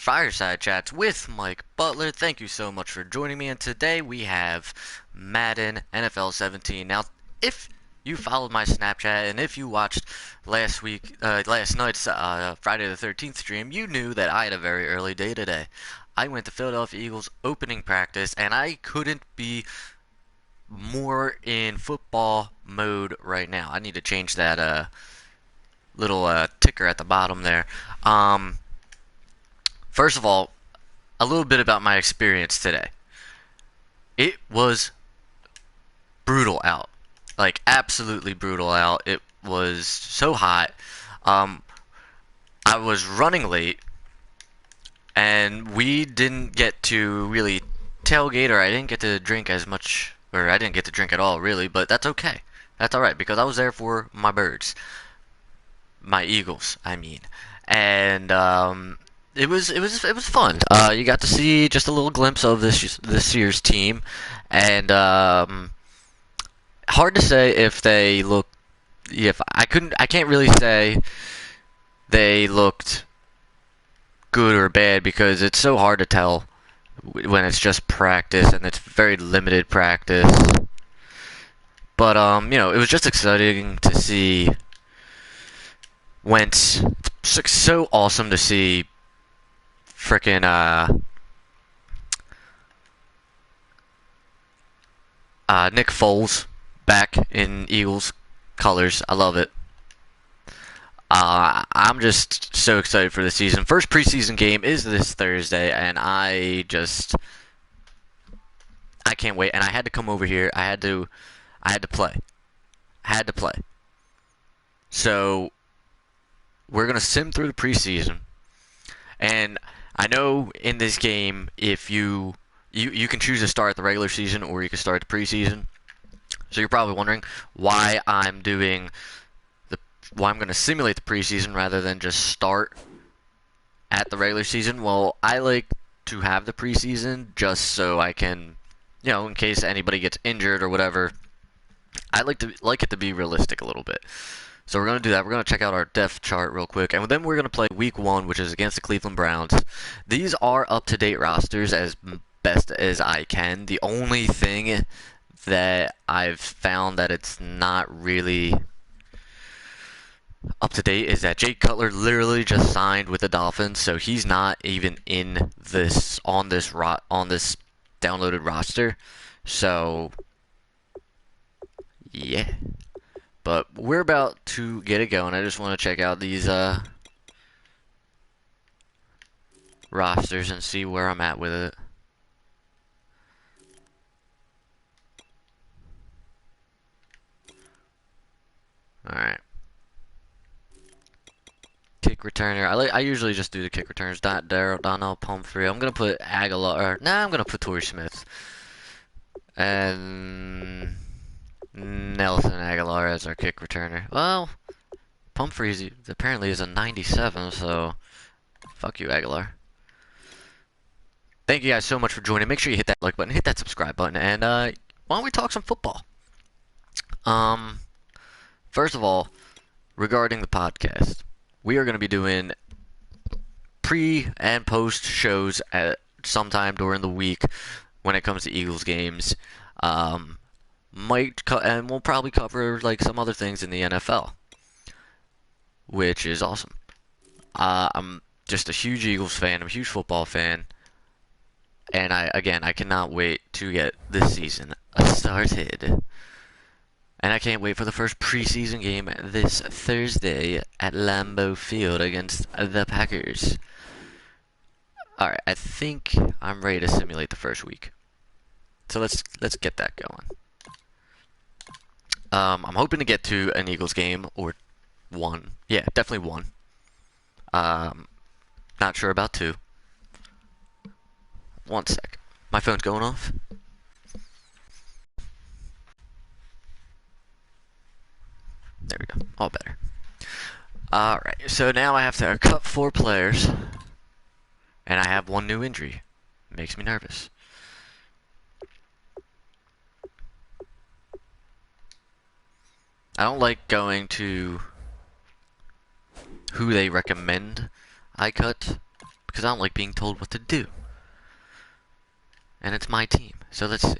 Fireside Chats with Mike Butler. Thank you so much for joining me. And today we have Madden NFL 17. Now, if you followed my Snapchat and if you watched last night's Friday the 13th stream, you knew that I had a very early day today. I went to Philadelphia Eagles opening practice, and I couldn't be more in football mode right now. I need to change that little ticker at the bottom there. First of all, a little bit about my experience today. It was brutal out. Like, absolutely brutal out. It was so hot. Um, I was running late, and we didn't get to really tailgate, or I didn't get to drink as much, or I didn't get to drink at all, really, but that's okay. That's alright, because I was there for my birds. My Eagles, I mean. And, it was fun. You got to see just a little glimpse of this year's team, and hard to say if they look. If I can't really say they looked good or bad because it's so hard to tell when it's just practice and it's very limited practice. But it was just exciting to see. Wentz. It's so awesome to see frickin' Nick Foles back in Eagles colors. I love it. I'm just so excited for the season. First preseason game is this Thursday, and I can't wait. And I had to come over here. I had to play. Had to play. So we're gonna sim through the preseason. And I know in this game, if you can choose to start the regular season or you can start the preseason. So you're probably wondering why I'm going to simulate the preseason rather than just start at the regular season. Well, I like to have the preseason just so I can, in case anybody gets injured or whatever. I like it to be realistic a little bit. So we're going to do that. We're going to check out our depth chart real quick. And then we're going to play week 1, which is against the Cleveland Browns. These are up-to-date rosters as best as I can. The only thing that I've found that it's not really up-to-date is that Jake Cutler literally just signed with the Dolphins. So he's not even in this on this downloaded roster. So yeah. But we're about to get it going. I just want to check out these rosters and see where I'm at with it. Alright. Kick returner. I usually just do the kick returners. Donnell Pumphrey. I'm going to put Aguilar. I'm going to put Torrey Smith. And Nelson Aguilar as our kick returner. Well, Pumphrey apparently is a 97, so fuck you, Aguilar. Thank you guys so much for joining. Make sure you hit that like button, hit that subscribe button, and why don't we talk some football? First of all, regarding the podcast, we are going to be doing pre and post shows at sometime during the week when it comes to Eagles games. And we'll probably cover like some other things in the NFL, which is awesome. I'm just a huge Eagles fan. I'm a huge football fan, and I cannot wait to get this season started. And I can't wait for the first preseason game this Thursday at Lambeau Field against the Packers. Alright, I think I'm ready to simulate the first week. So let's get that going. I'm hoping to get to an Eagles game or one. Yeah, definitely one. Not sure about 2. One sec. My phone's going off. There we go. All better. Alright, so now I have to cut 4 players. And I have 1 new injury. Makes me nervous. I don't like going to who they recommend I cut because I don't like being told what to do. And it's my team. So let's see.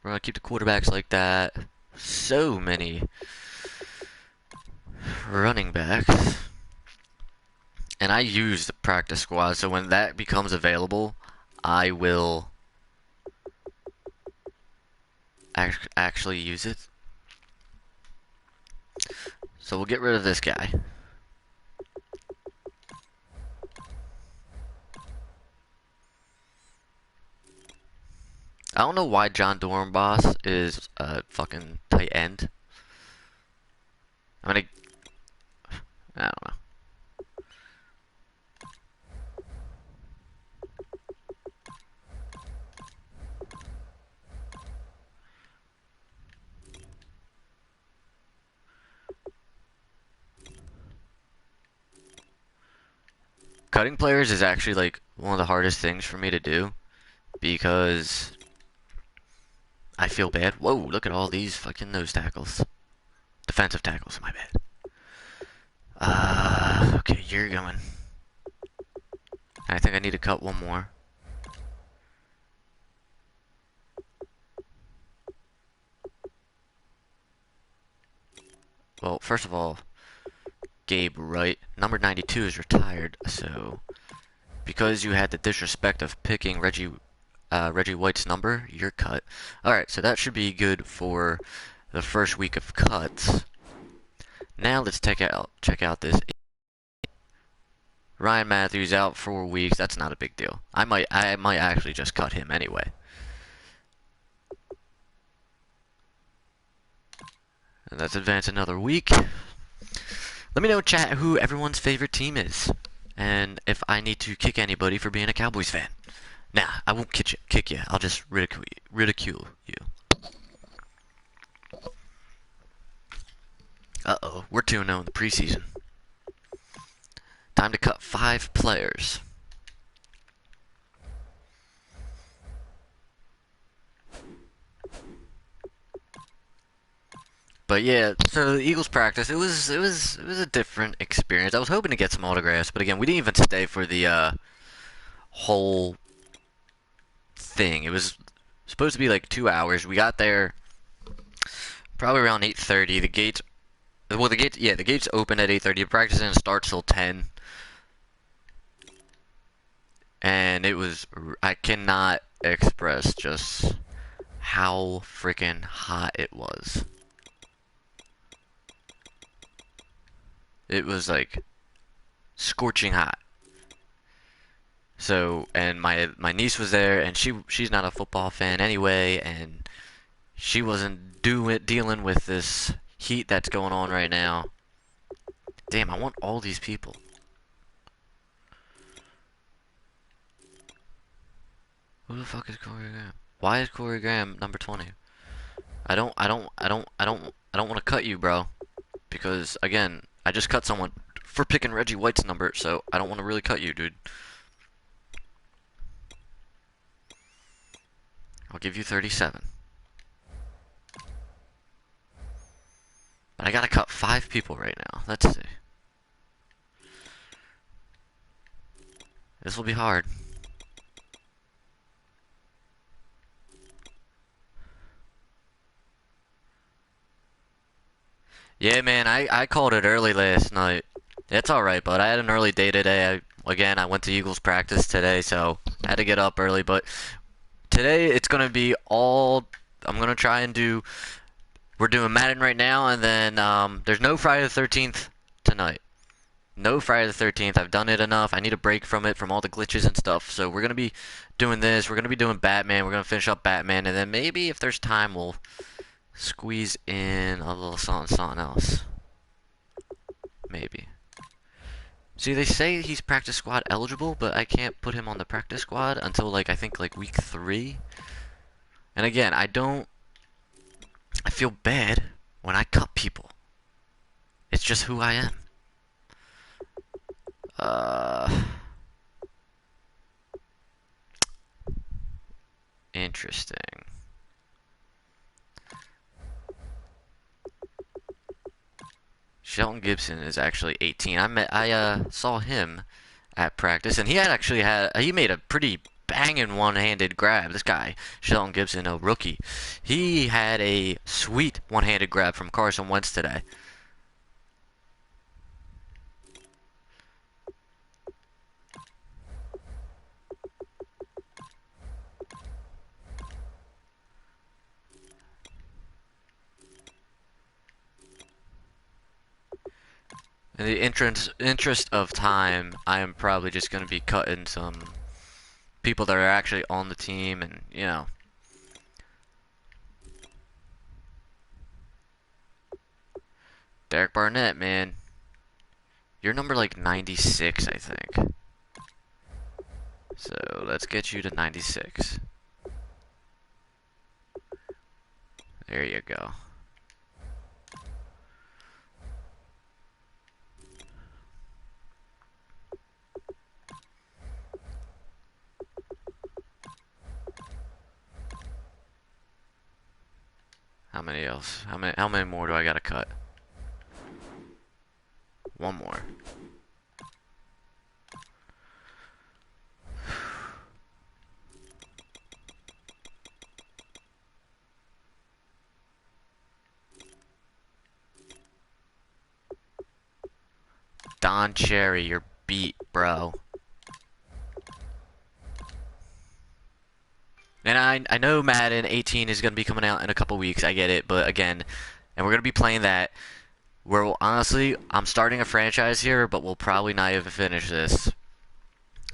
We're going to keep the quarterbacks like that. So many running backs. And I use the practice squad, so when that becomes available, I will actually use it. So we'll get rid of this guy. I don't know why John Dornbos is a fucking tight end. I don't know. Cutting players is actually like one of the hardest things for me to do because I feel bad. Whoa, look at all these fucking nose tackles. Defensive tackles, my bad. Okay, you're going. I think I need to cut one more. Well, first of all, Gabe Wright, number 92 is retired, so because you had the disrespect of picking Reggie White's number, you're cut. Alright, so that should be good for the first week of cuts. Now let's check out this. Ryan Matthews out 4 weeks. That's not a big deal. I might actually just cut him anyway. And let's advance another week. Let me know, chat, who everyone's favorite team is, and if I need to kick anybody for being a Cowboys fan. Nah, I won't kick you. I'll just ridicule you. Uh-oh, we're 2-0 in the preseason. Time to cut 5 players. But yeah, so the Eagles practice, it was a different experience. I was hoping to get some autographs, but again, we didn't even stay for the whole thing. It was supposed to be like 2 hours. We got there probably around 8:30. The gates open at 8:30. The practice didn't start till 10. And it was, I cannot express just how freaking hot it was. It was like scorching hot. So, and my niece was there, and she's not a football fan anyway, and she wasn't dealing with this heat that's going on right now. Damn, I want all these people. Who the fuck is Corey Graham? Why is Corey Graham number 20? I don't want to cut you, bro, because again, I just cut someone for picking Reggie White's number, so I don't want to really cut you, dude. I'll give you 37. But I gotta cut 5 people right now. Let's see. This will be hard. Yeah, man, I called it early last night. It's alright, but I had an early day today. I went to Eagles practice today, so I had to get up early. But today, it's going to be all... I'm going to try and do... We're doing Madden right now, and then there's no Friday the 13th tonight. No Friday the 13th. I've done it enough. I need a break from it, from all the glitches and stuff. So we're going to be doing this. We're going to be doing Batman. We're going to finish up Batman, and then maybe if there's time, we'll squeeze in a little something else. Maybe. See, they say he's practice squad eligible, but I can't put him on the practice squad until, like, I think, like, week 3. And again, I feel bad when I cut people. It's just who I am. Interesting. Shelton Gibson is actually 18. I saw him at practice, and he made a pretty banging one-handed grab. This guy, Sheldon Gibson, a rookie, he had a sweet one-handed grab from Carson Wentz today. In the interest of time, I am probably just going to be cutting some people that are actually on the team, and Derek Barnett, man, you're number like 96, I think. So let's get you to 96. There you go. How many else? How many more do I gotta cut? One more. Don Cherry, you're beat, bro. And I know Madden 18 is going to be coming out in a couple weeks. I get it, but again, and we're going to be playing that. Honestly, I'm starting a franchise here, but we'll probably not even finish this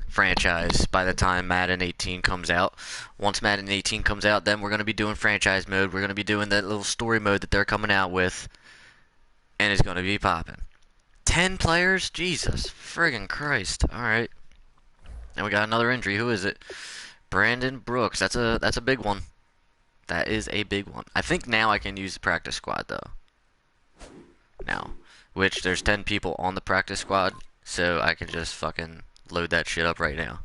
franchise by the time Madden 18 comes out. Once Madden 18 comes out, then we're going to be doing franchise mode. We're going to be doing that little story mode that they're coming out with, and it's going to be popping. 10 players? Jesus friggin' Christ. Alright. And we got another injury. Who is it? Brandon Brooks. That's a big one. That is a big one. I think now I can use the practice squad though. Now, which there's 10 people on the practice squad, so I can just fucking load that shit up right now.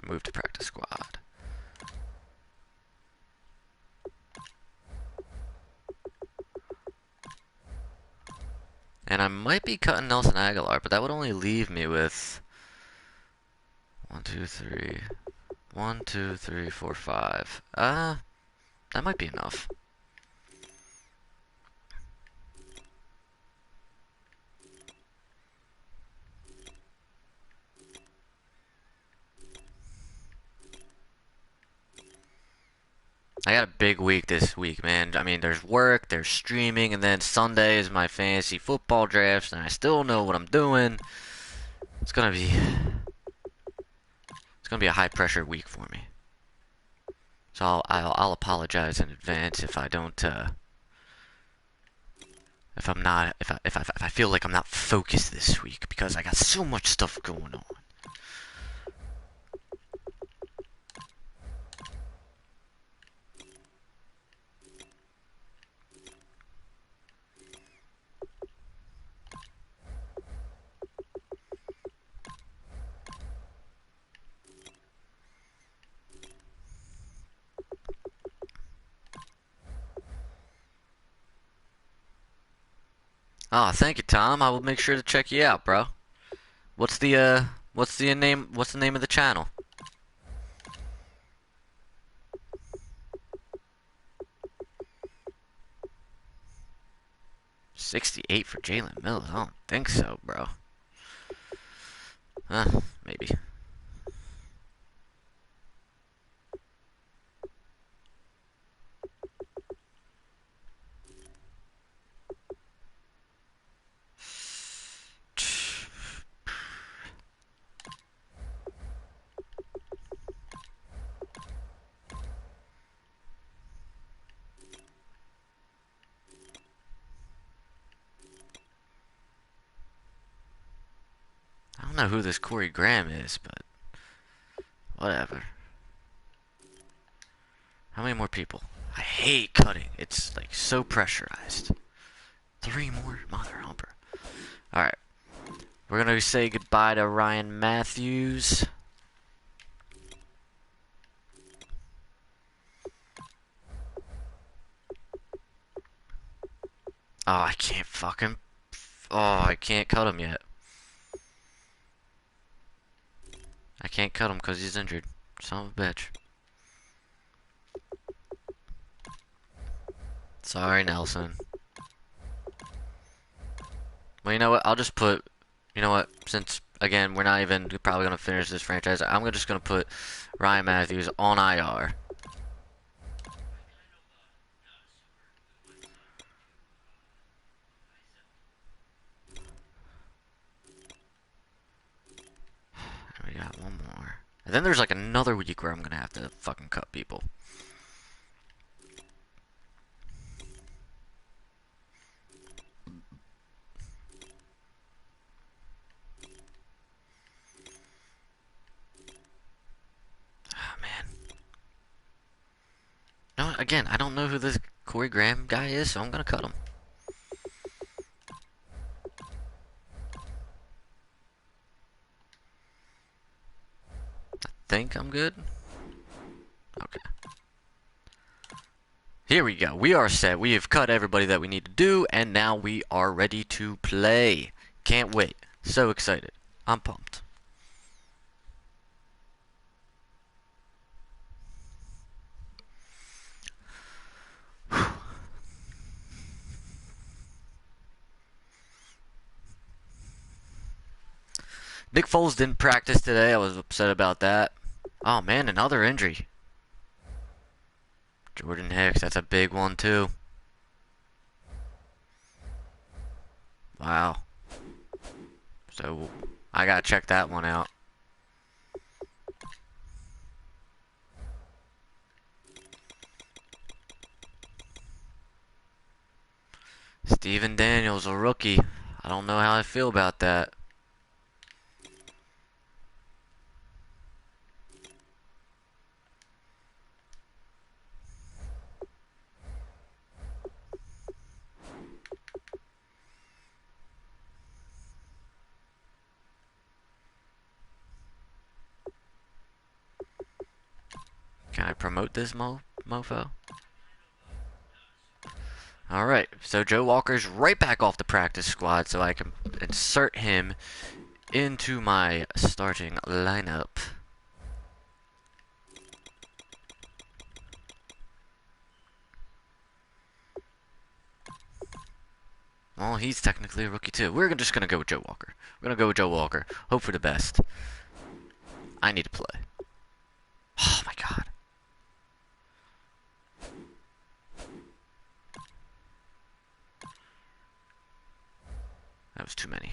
Move to practice squad. And I might be cutting Nelson Aguilar, but that would only leave me with 1, 2, 3. 1, 2, 3, 4, 5. That might be enough. I got a big week this week, man. I mean, there's work, there's streaming, and then Sunday is my fantasy football drafts, and I still know what I'm doing. It's gonna be a high pressure week for me. So I'll apologize in advance if I don't if I feel like I'm not focused this week because I got so much stuff going on. Oh, thank you, Tom. I will make sure to check you out, bro. What's the name? What's the name of the channel? $68 for Jalen Mills. I don't think so, bro. Maybe. I don't know who this Corey Graham is, but whatever. How many more people? I hate cutting. It's like so pressurized. 3 more? Mother humper. Alright. We're gonna say goodbye to Ryan Matthews. Oh, I can't fucking... Oh, I can't cut him yet. I can't cut him because he's injured. Son of a bitch. Sorry, Nelson. Well, you know what? I'll just put... You know what? Since, again, we're not even probably going to finish this franchise, I'm just going to put Ryan Matthews on IR. And we got one more. And then there's like another week where I'm going to have to fucking cut people. Oh, man. No, again, I don't know who this Corey Graham guy is, so I'm going to cut him. Think I'm good? Okay. Here we go. We are set. We have cut everybody that we need to do, and now we are ready to play. Can't wait. So excited. I'm pumped. Nick Foles didn't practice today. I was upset about that. Oh, man, another injury. Jordan Hicks, that's a big one, too. Wow. So, I gotta check that one out. Steven Daniels, a rookie. I don't know how I feel about that. Can I promote this mofo? Alright, so Joe Walker's right back off the practice squad, so I can insert him into my starting lineup. Well, he's technically a rookie too. We're just gonna go with Joe Walker. We're gonna go with Joe Walker. Hope for the best. I need to play. Oh my god. That was too many.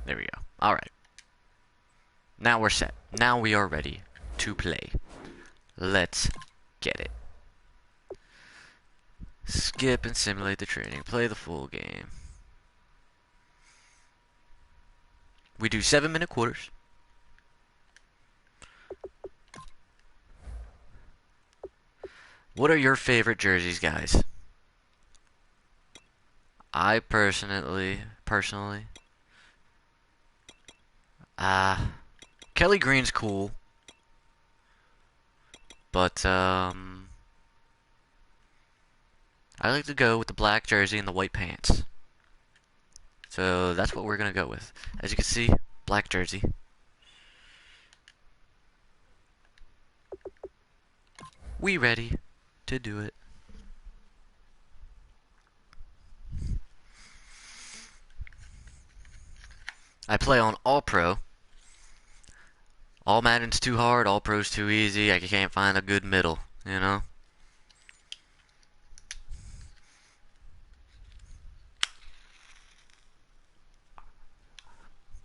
There we go. Alright. Now we're set. Now we are ready to play. Let's get it. Skip and simulate the training. Play the full game. We do 7-minute quarters. What are your favorite jerseys, guys? I personally, Kelly Green's cool, but I like to go with the black jersey and the white pants. So that's what we're gonna go with. As you can see, black jersey. We ready to do it. I play on All Pro. All Madden's too hard, All Pro's too easy. I can't find a good middle, you know?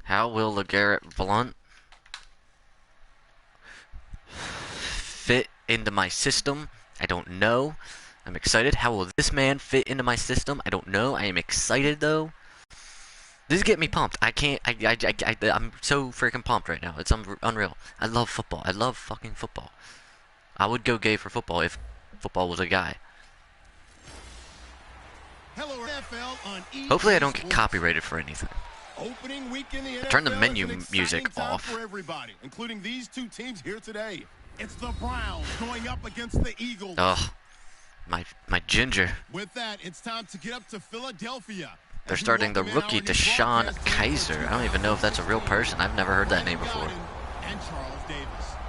How will LeGarrette Blount fit into my system? I don't know. I'm excited. How will this man fit into my system? I don't know. I am excited though. This is getting me pumped. I'm so freaking pumped right now. It's unreal. I love football. I love fucking football. I would go gay for football if football was a guy. Hopefully I don't get copyrighted for anything. Opening week in the NFL, Turn the menu it's an music exciting time off. for everybody, including these two teams here today. It's the Browns going up against the Eagles. Oh, my ginger. With that, it's time to get up to Philadelphia. They're starting the rookie Deshaun Kaiser. I don't even know if that's a real person. I've never heard that name before. And Charles Davis.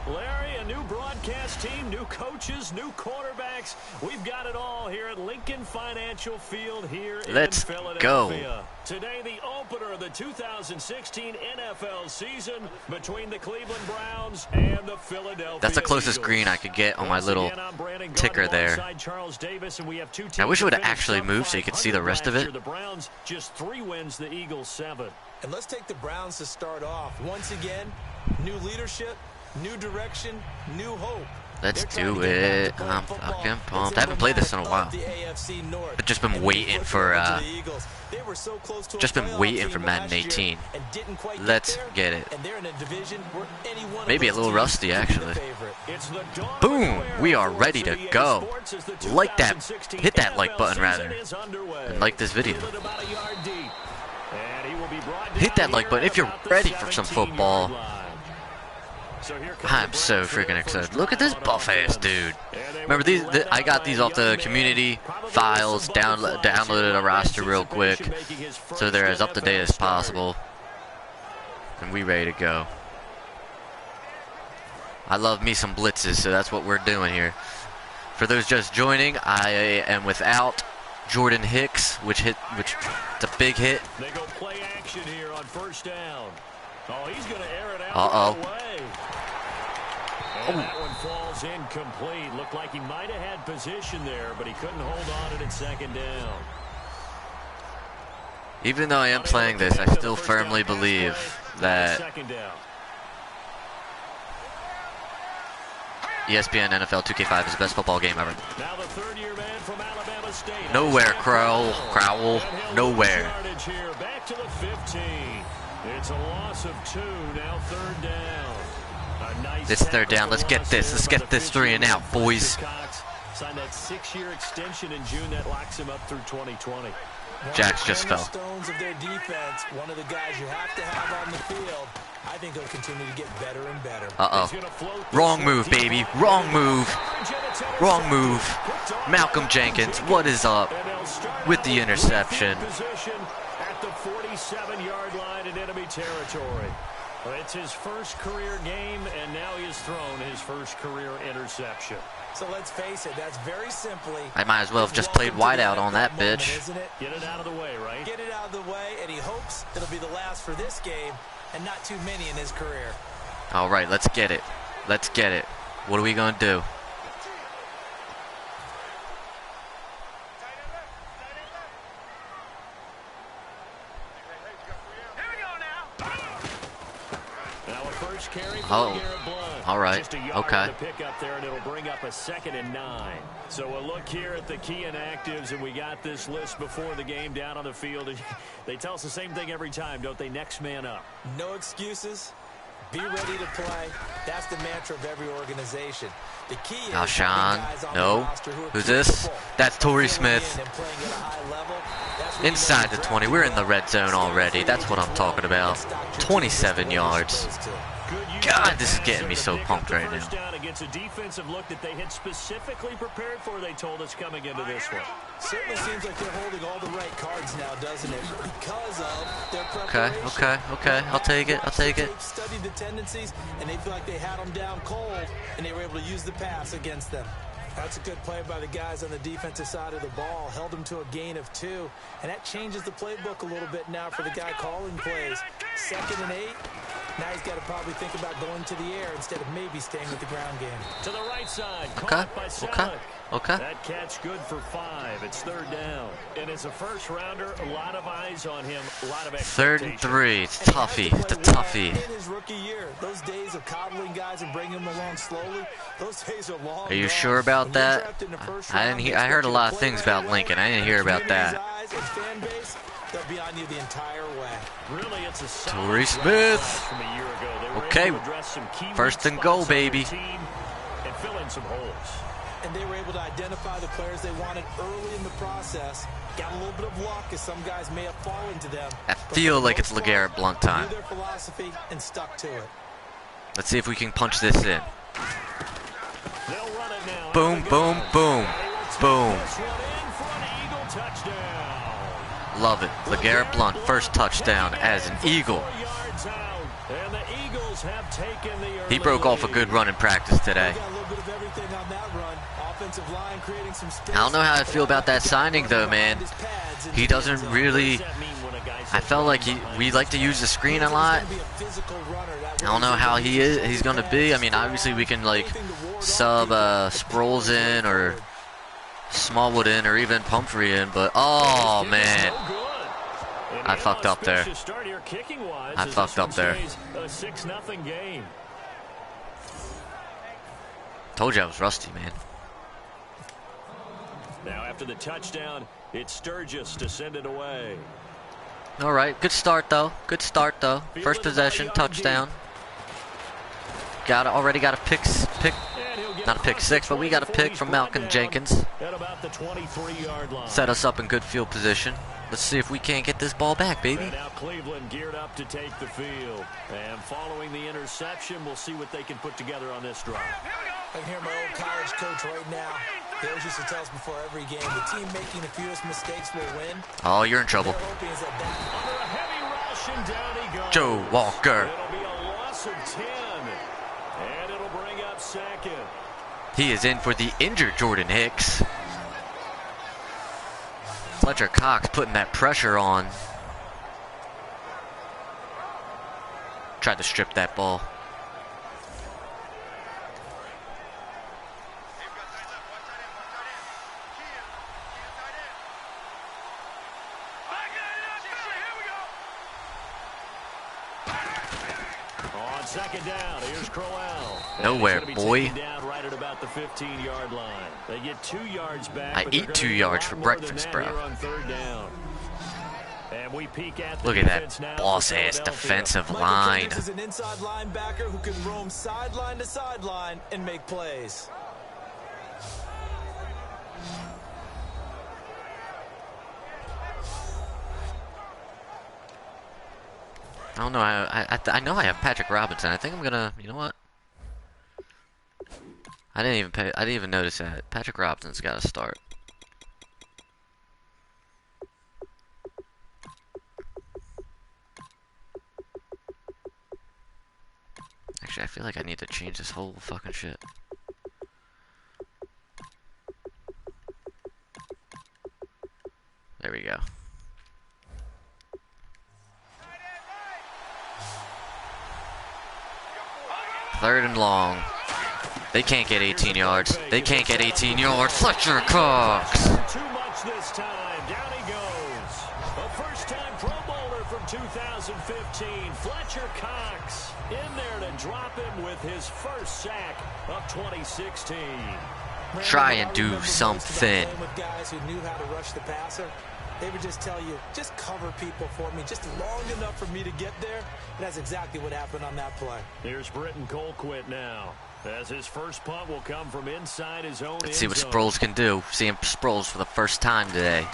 Larry, a new broadcast team, new coaches, new quarterbacks. We've got it all here at Lincoln Financial Field here in Philadelphia. Go. Today, the opener of the 2016 NFL season between the Cleveland Browns and the Philadelphia That's the closest Eagles. green I could get on my little ticker there. I wish it would have actually moved so you could see the rest of it. The Browns just 3 wins, the Eagles 7. And let's take the Browns to start off. Once again, new leadership, new direction, new hope. Let's do it. I'm fucking pumped. I haven't played this in a while. But just been waiting for Madden 18. Let's get it. Maybe a little rusty actually. Boom! We are ready to go. Like that. Hit that like button rather. And like this video. Hit that like button if you're ready for some football. I'm so freaking excited. Look at this buff ass dude. Remember these? I got these off the community files. Downloaded a roster real quick, so they're as up to date as possible. And we ready to go. I love me some blitzes, so that's what we're doing here. For those just joining, I am without Jordan Hicks, which it's a big hit. They go play action here on first down. Oh, he's going to air it out. Uh-oh. And that one falls incomplete. Looked like he might have had position there, but he couldn't hold on at second down. Even though I am playing this, I still firmly believe that ESPN NFL 2K5 is the best football game ever. Now the third-year man from Alabama State. Nowhere, Crowell. Nowhere. Back to the 15. It's a loss of 2. Now third down. It's third down. Let's get this. Let's get this 3 and out, boys. Signed that 6-year extension in June that locks him up through 2020. Jax just fell. Stones of their defense, one of the guys you have to have on the field. I think he'll continue to get better and better. Uh-oh. Wrong move, baby. Wrong move. Wrong move. Malcolm Jenkins, what is up with the interception? At the 47-yard line in enemy territory. It's his first career game, and now he has thrown his first career interception. So let's face it, that's very simply... I might as well have just played wideout on that bitch. Get it out of the way, right? Get it out of the way, and he hopes it'll be the last for this game, and not too many in his career. All right, let's get it. Let's get it. What are we going to do? Oh, all right, okay. To pick up there, and it'll bring up a 2nd and 9. So a look here at the key inactives, and we got this list before the game down on the field. They tell us the same thing every time, don't they? Next man up. No excuses. Be ready to play. That's the mantra of every organization. The key is Alshon, no. Who's this? That's Torrey Smith. Inside the 20. We're in the red zone already. That's what I'm talking about. 27 yards. God, this is getting me so pumped right now. Against a defensive look that they had specifically prepared for, they told us coming into this one. Certainly seems like they're holding all the right cards now, doesn't it? Because of their preparation. Okay. I'll take it. They've studied the tendencies, and they feel like they had them down cold, and they were able to use the pass against them. That's a good play by the guys on the defensive side of the ball. Held them to a gain of 2, and that changes the playbook a little bit now for the guy calling plays. 2nd and 8. Now he's got to probably think about going to the air instead of maybe staying with the ground game. To the right side. Okay. That catch good for 5. It's third down. And as a first rounder, a lot of eyes on him, a lot of expectation. 3rd and 3. It's toughie. It's a toughie. In his rookie year, those days of coddling guys and bringing them along slowly, those days are long. Are you sure about that? I heard a lot of things about Lincoln. I didn't hear about that. They'll be on you the entire way. Really, it's a Torrey Smith. From a year ago. Okay. First and goal, baby. And fill in some holes. and they were able to identify the players they wanted early in the process. Got a little bit of luck, as some guys may have fallen to them. I feel like it's LeGarrette Blount time. Knew their philosophy and stuck to it. Let's see if we can punch this in. They'll run it now. Boom, boom, boom, boom. This one in for an Eagle touchdown. Love it. LeGarrette Blount, first touchdown as an Eagle. 4 yards out, and the Eagles have taken the early He broke off a good run in practice today. Got a little bit of everything on that run. Offensive line creating some space. I don't know how I feel about that signing though, man. He doesn't really. I felt like we like to use the screen a lot. I don't know how he's gonna be. I mean, obviously we can like sub Sproles in or Smallwood in or even Pumphrey in, but oh man, I fucked up there. I fucked up there. A 6-0 game. Told you I was rusty, man. Now after the touchdown, it's Sturgis to send it away. All right, good start though. Good start though. First possession, touchdown. Already got a pick, not a pick six, but we got a pick from Malcolm Jenkins. At about the 23-yard line. Set us up in good field position. Let's see if we can't get this ball back, baby. And now Cleveland geared up to take the field. And following the interception, we'll see what they can put together on this drive. I can hear my old college coach right now. He always used to tell us before every game, the team making the fewest mistakes will win. Oh, you're in trouble. Under a heavy rush, and down he goes. Joe Walker. It'll be a loss of 10. And it'll bring up second. He is in for the injured Jordan Hicks. Fletcher Cox putting that pressure on. Tried to strip that ball. On second down, here's Crowell. Nowhere, boy. Down right at about the 15-yard line. They get 2 yards back. I eat 2 yards for breakfast, bro. On third down. And we peek at Look at that boss-ass defensive line. This is an inside linebacker who can roam sideline to sideline and make plays. I don't know. I know I have Patrick Robinson. I think I'm gonna. You know what? I didn't even notice that. Patrick Robinson's got to start. Actually, I feel like I need to change this whole fucking shit. There we go. Third and long. They can't get 18 yards. They can't get 18 yards. Fletcher Cox. Too much this time. Down he goes. A first-time Pro Bowler from 2015. Fletcher Cox in there to drop him with his first sack of 2016. Try and do something. With guys who knew how to rush the passer. They would just tell you, just cover people for me, just long enough for me to get there. And that's exactly what happened on that play. Here's Britton Colquitt now, as his first punt will come from inside his own Let's see what end zone. Sproles can do. Seeing Sproles for the first time today.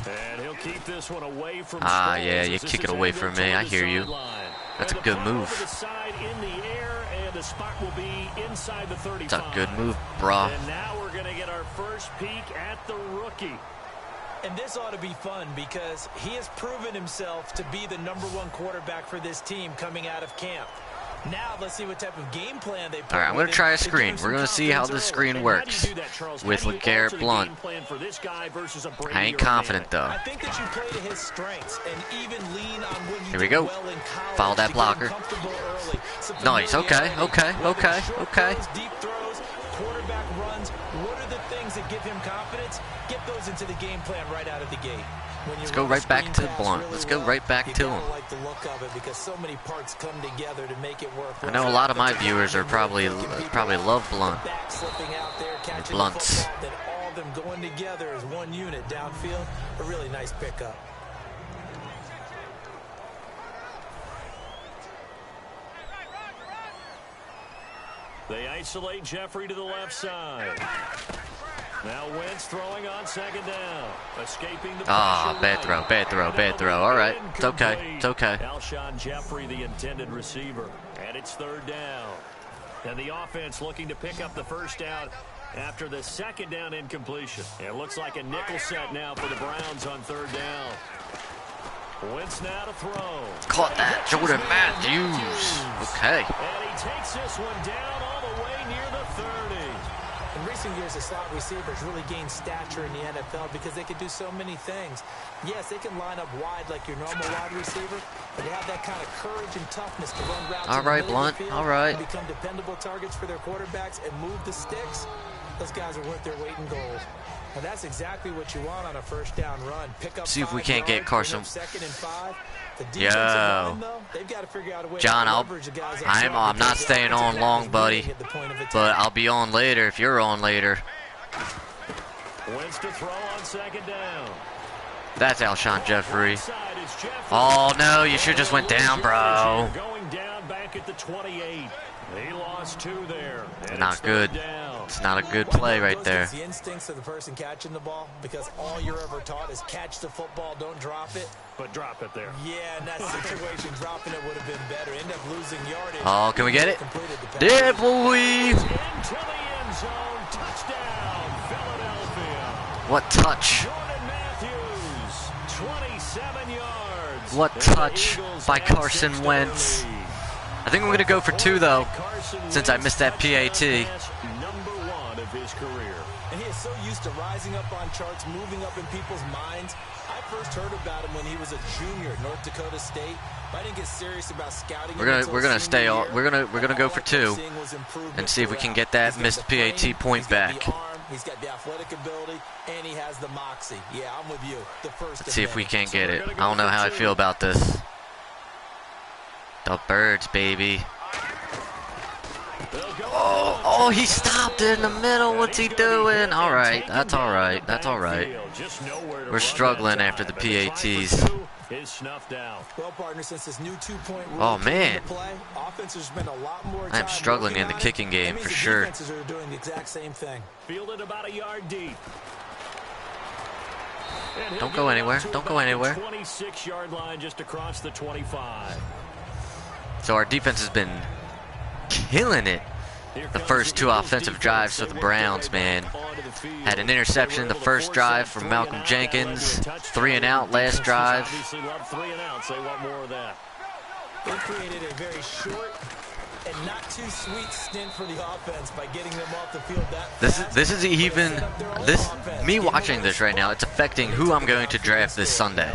And he'll keep this one away from Ah, Sproles yeah, you as this kick it is away angled from me. toward I the hear you. sideline. That's And a the good punt over move. the side in the air, and the spot will be inside the 35. That's a good move, brah. And now we're going to get our first peek at the rookie. And this ought to be fun because he has proven himself to be the #1 quarterback for this team coming out of camp. Now let's see what type of game plan they put. All right, I'm going to try a to give screen. him some We're going to see how this confidence screen And works how do you do that, Charles? with How do you LeGarrette alter the Blount. game plan for this guy versus a Brady I ain't or a confident, Manning? though. I think that you play to his strengths and even lean on what he Here we did go. well in college. Follow that to get blocker. comfortable early. Some Nice, okay, familiarity, okay, whether okay, it's short okay. throws, deep throws, quarterback runs. What are the things that give him confidence? Get those into the game plan right out of the gate. Let's go right back to Blount. Let's go right back to him. Like the look of it because so many parts come together to make it work. I know a lot of my viewers are probably love Blount. Back slipping out there, catching the Blunts. football, then all of them going together as one unit downfield. A really nice pickup. They isolate Jeffrey to the left side. Now Wentz throwing on second down. Escaping the pressure. Bad throw, bad throw, bad throw. All right, it's okay, it's okay. Alshon Jeffrey, the intended receiver. And it's third down. And the offense looking to pick up the first down after the second down incompletion. It looks like a nickel set now for the Browns on third down. Wentz now to throw. Caught that, Jordan Matthews. Okay. And he takes this one down all the way near the 30. In recent years, the slot receivers really gained stature in the NFL because they can do so many things. Yes, they can line up wide like your normal wide receiver, but they have that kind of courage and toughness to run routes. All right, Blunt. All right. Become dependable targets for their quarterbacks and move the sticks. Those guys are worth their weight in gold. And that's exactly what you want on a first down run. Pick up. See if we can't get Carson. Second and 5. Yo, John, I'm not staying on long, buddy, but I'll be on later if you're on later. Wentz to throw on second down. That's Alshon Jeffrey. Oh no, you should just went down, bro. Going down back at the 28. He lost 2 there. Not good. It's not a good play right there. It's the instincts of the person catching the ball, because all you're ever taught is catch the football, don't drop it. But drop it there. Yeah, in that situation, dropping it would have been better. End up losing yardage. Oh, can we get it? Yeah, boy. Into the end zone. Touchdown, Philadelphia. What touch? Jordan Matthews, 27 yards. What touch by Carson Wentz. I think I'm going to go for 2, though, since I missed that PAT. Number 1 of his career. And he is so used to rising up on charts, moving up in people's minds. I first heard about him when he was a junior at North Dakota State. I didn't get serious about scouting. We're gonna stay on. We're gonna go for 2 and see if we can get that missed PAT point back. He's got the athletic ability and he has the moxie. Yeah, I'm with you. The first. Let's see if we can't get it. I don't know how I feel about this. The birds, baby. Oh, he stopped in the middle. What's he doing? All right, that's all right. That's all right. We're struggling after the PATs. Well, partner, since this new 2-point rule Oh man, offenses spend a lot more I'm time struggling in the kicking game for sure. Defenses are doing the exact same thing. Fielded about a yard deep. Don't go anywhere. Don't go anywhere. 26-yard line just across the 25. So our defense has been killing it. The first 2 offensive drives for the Browns, man. Had an interception in the first drive from Malcolm Jenkins. 3 and out last drive. Obviously love 3 and outs. They want more of that. They created a very short and not too sweet stint for the offense by getting them off the field that fast. This is even me watching this right now. It's affecting who I'm going to draft this Sunday.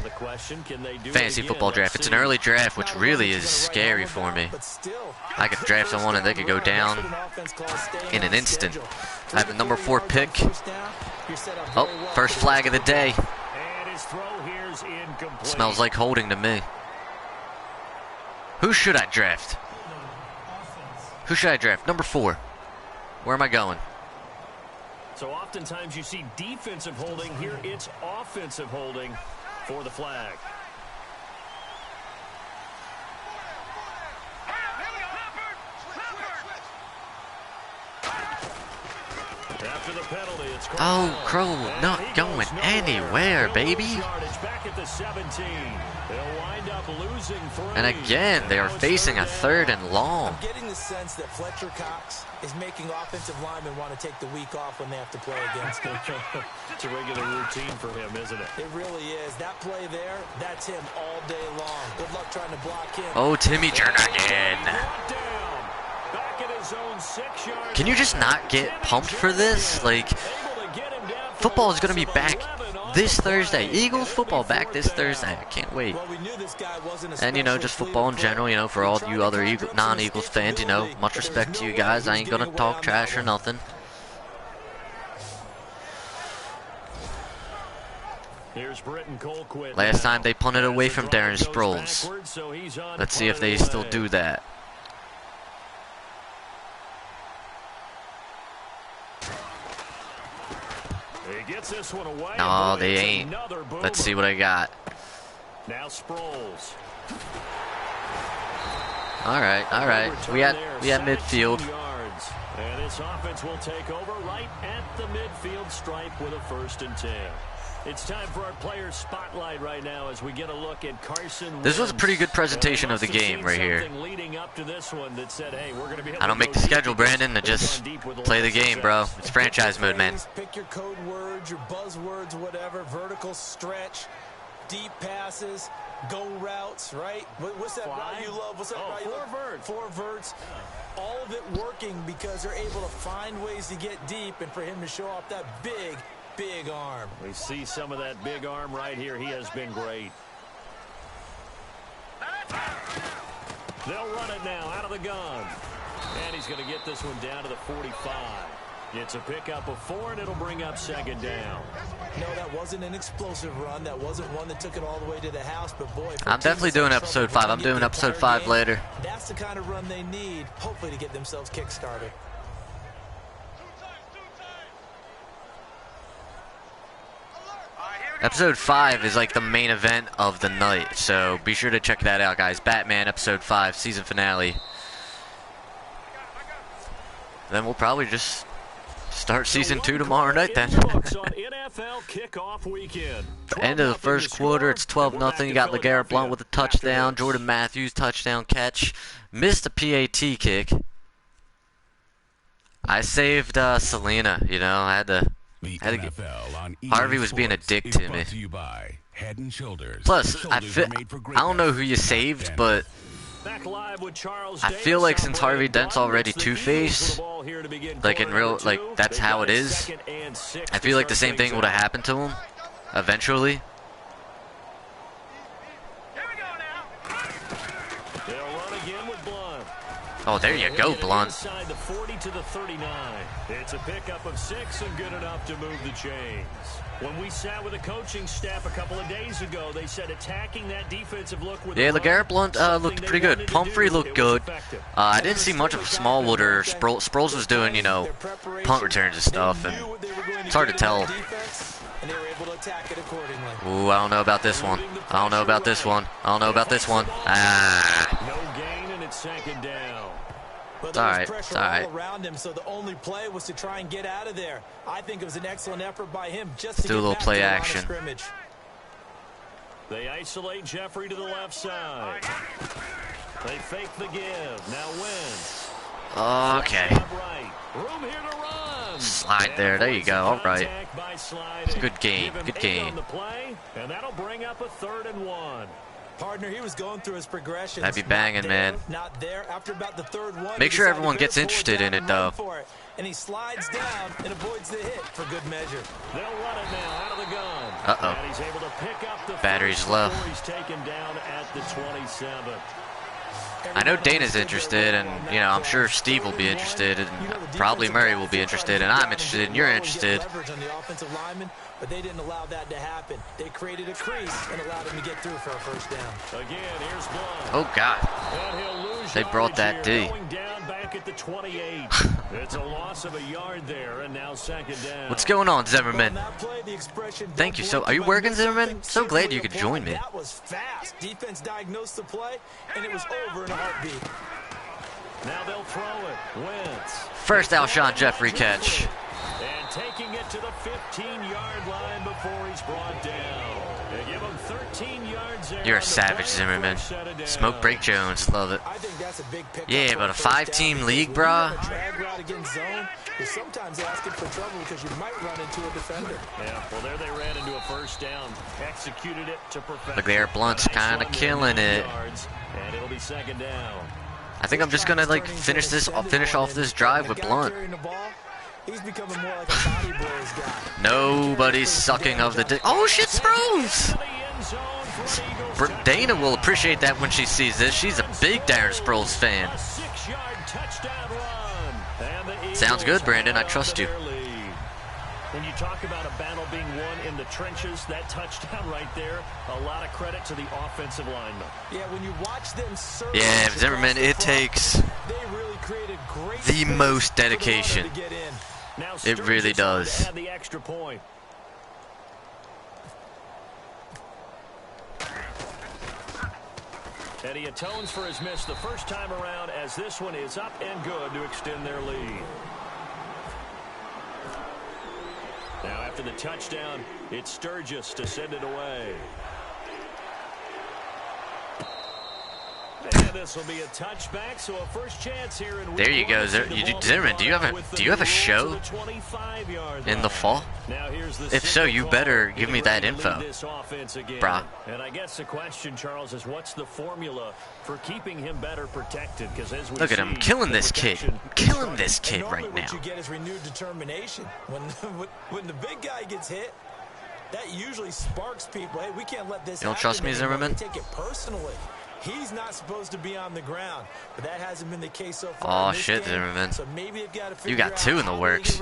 Fantasy football draft. It's an early draft, which really is scary for me. I could draft someone and they could go down in an instant. I have the number 4 pick. Oh, first flag of the day. Smells like holding to me. Who should I draft? Who should I draft? Number 4. Where am I going? So oftentimes you see defensive holding. Here it's offensive holding for the flag. After the penalty, it's oh, Crow not going anywhere, baby. Back at the 17. They'll wind up losing 3. And again, they are facing a 3rd and long. I'm getting the sense that Fletcher Cox is making offensive linemen want to take the week off when they have to play against him. It's a regular routine for him, isn't it? It really is. That play there, that's him all day long. Good luck trying to block him. Oh, Timmy Jernigan. Can you just not get pumped for this? Like, football is going to be back this Thursday. Eagles football back this Thursday. I can't wait. And, you know, just football in general, you know, for all you other non-Eagles fans, you know, much respect to you guys. I ain't going to talk trash or nothing. Last time they punted away from Darren Sproles. Let's see if they still do that. No, they ain't. Let's see what I got. Now Sproles. All right. We at midfield. And this offense will take over right at the midfield stripe with a 1st and 10. It's time for our player spotlight right now as we get a look at Carson. This was a pretty good presentation of the game right here. I don't make the schedule, Brandon. I just play the game, bro. It's franchise mode, man. Pick your code words, your buzzwords, whatever. Vertical stretch, deep passes, go routes, right? What's that route you love? What's that route you love? Four verts. All of it working because they're able to find ways to get deep and for him to show off that big arm. We see some of that big arm right here. He has been great. They'll run it now out of the gun. And he's going to get this one down to the 45. It's a pickup of 4, and it'll bring up 2nd down. No, that wasn't an explosive run. That wasn't one that took it all the way to the house. But, boy, I'm definitely doing episode 5. I'm doing episode 5 later. That's the kind of run they need, hopefully, to get themselves kick-started. Episode 5 is like the main event of the night, so be sure to check that out, guys. Batman episode 5, season finale. Then we'll probably just start season 2 tomorrow night then. End of the first quarter, it's 12-0. You got LeGarrette Blount with a touchdown. Jordan Matthews, touchdown catch. Missed a PAT kick. I saved Selena, you know, I had to get... Harvey was being a dick to me. Plus, I don't know who you saved, but I feel like since Harvey Dent's already Two-Face, like in real, like that's how it is. I feel like the same thing would have happened to him eventually. Oh, there you go, Blunt. The 40 to the 39. It's a pickup of 6 and good enough to move the chains. When we sat with the coaching staff a couple of days ago, they said attacking that defensive look with LeGarrette Blount looked pretty good. Pumphrey looked good. I didn't see much of Smallwood or Sproles was doing, you know, punt returns and stuff, and it's hard to tell. Ooh, I don't know about this one. I don't know about this one. I don't know about this one. No gain, and it's 2nd down. But there was pressure all around him, so the only play was to try and get out of there. I think it was an excellent effort by him just to do a little get back play to the line of action. scrimmage. They isolate Jeffrey to the left side. They fake the give. Now wins. Okay. Right. Room here to run. Slide there. There you go. All right. Good game. Good game. And that'll bring up a 3rd and 1. Partner, he was going through his progressions. That'd be banging, man. Not there. After about the 3rd one, make sure everyone gets interested in it, though. And he slides down and avoids the hit for good measure. They'll run it now out of the gun. Uh-oh. And he's able to pick up the battery's low. He's taken down at the 27. I know Dana's interested, and, you know, I'm sure Steve will be interested, and probably Murray will be interested, and I'm interested, and you're interested. But they didn't allow that to happen. They created a crease and allowed him to get through for a 1st down. Again, here's Blount. Oh, God. They brought that D. Going down back at the 28. It's a loss of a yard there, and now 2nd down. What's going on, Zimmerman? Thank you. So, are you working, Zimmerman? So glad you could join me. That was fast. Defense diagnosed the play, and it was over in a heartbeat. Now they'll throw it. Wentz. First Alshon Jeffrey catch. And taking it to the 15-yard line before he's brought down. They give him 13 yards there. You're a savage, Zimmerman. Smoke break Jones. Love it. I think that's a big pickup. Yeah, but a 5-team league, brah. Drag route against zone is sometimes asking for trouble because you might run into a defender. Yeah, well, there they ran into a 1st down. Executed it to perfection. LeGarrette Blount's kind of killing it. And it'll be 2nd down. I think I'm just gonna like finish off this drive with Blount. He's becoming more like a body blows guy. Nobody's sucking of the dick. Oh shit, Sproles! Dana will appreciate that when she sees this. She's a big Darren Sproles fan. Sounds good, Brandon. I trust you. When you talk about a battle being won in the trenches, that touchdown right there, a lot of credit to the offensive lineman. Yeah, when you watch them serve, yeah, Zimmerman, it takes the most dedication. It really does. The extra point. And he atones for his miss the first time around as this one is up and good to extend their lead. Now after the touchdown, it's Sturgis to send it away. And this will be a touchback, so a first chance here in there you go, Zimmerman. Do you have a show in the fall? If so, you better give me that info, brah. And I guess the question, Charles, is what's the formula for keeping him better protected? Because as we look at him killing this kid, right now. What you get is renewed determination. When the big guy gets hit, that usually sparks people. Hey, we can't let this. You don't trust me, Zimmerman? Take it personally. He's not supposed to be on the ground, but that hasn't been the case so far. Oh shit, Zimmerman! So maybe they've got to figure You got two in the works.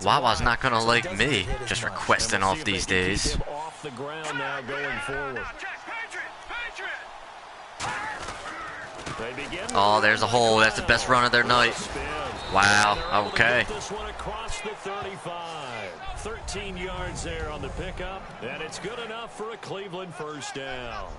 Wawa's not gonna like me just requesting off these days. Off the ground now going forward. Oh, there's a hole. That's the best run of their night. Wow. Okay. This one across the 35. 13 yards there on the pickup, and it's good enough for a Cleveland first down.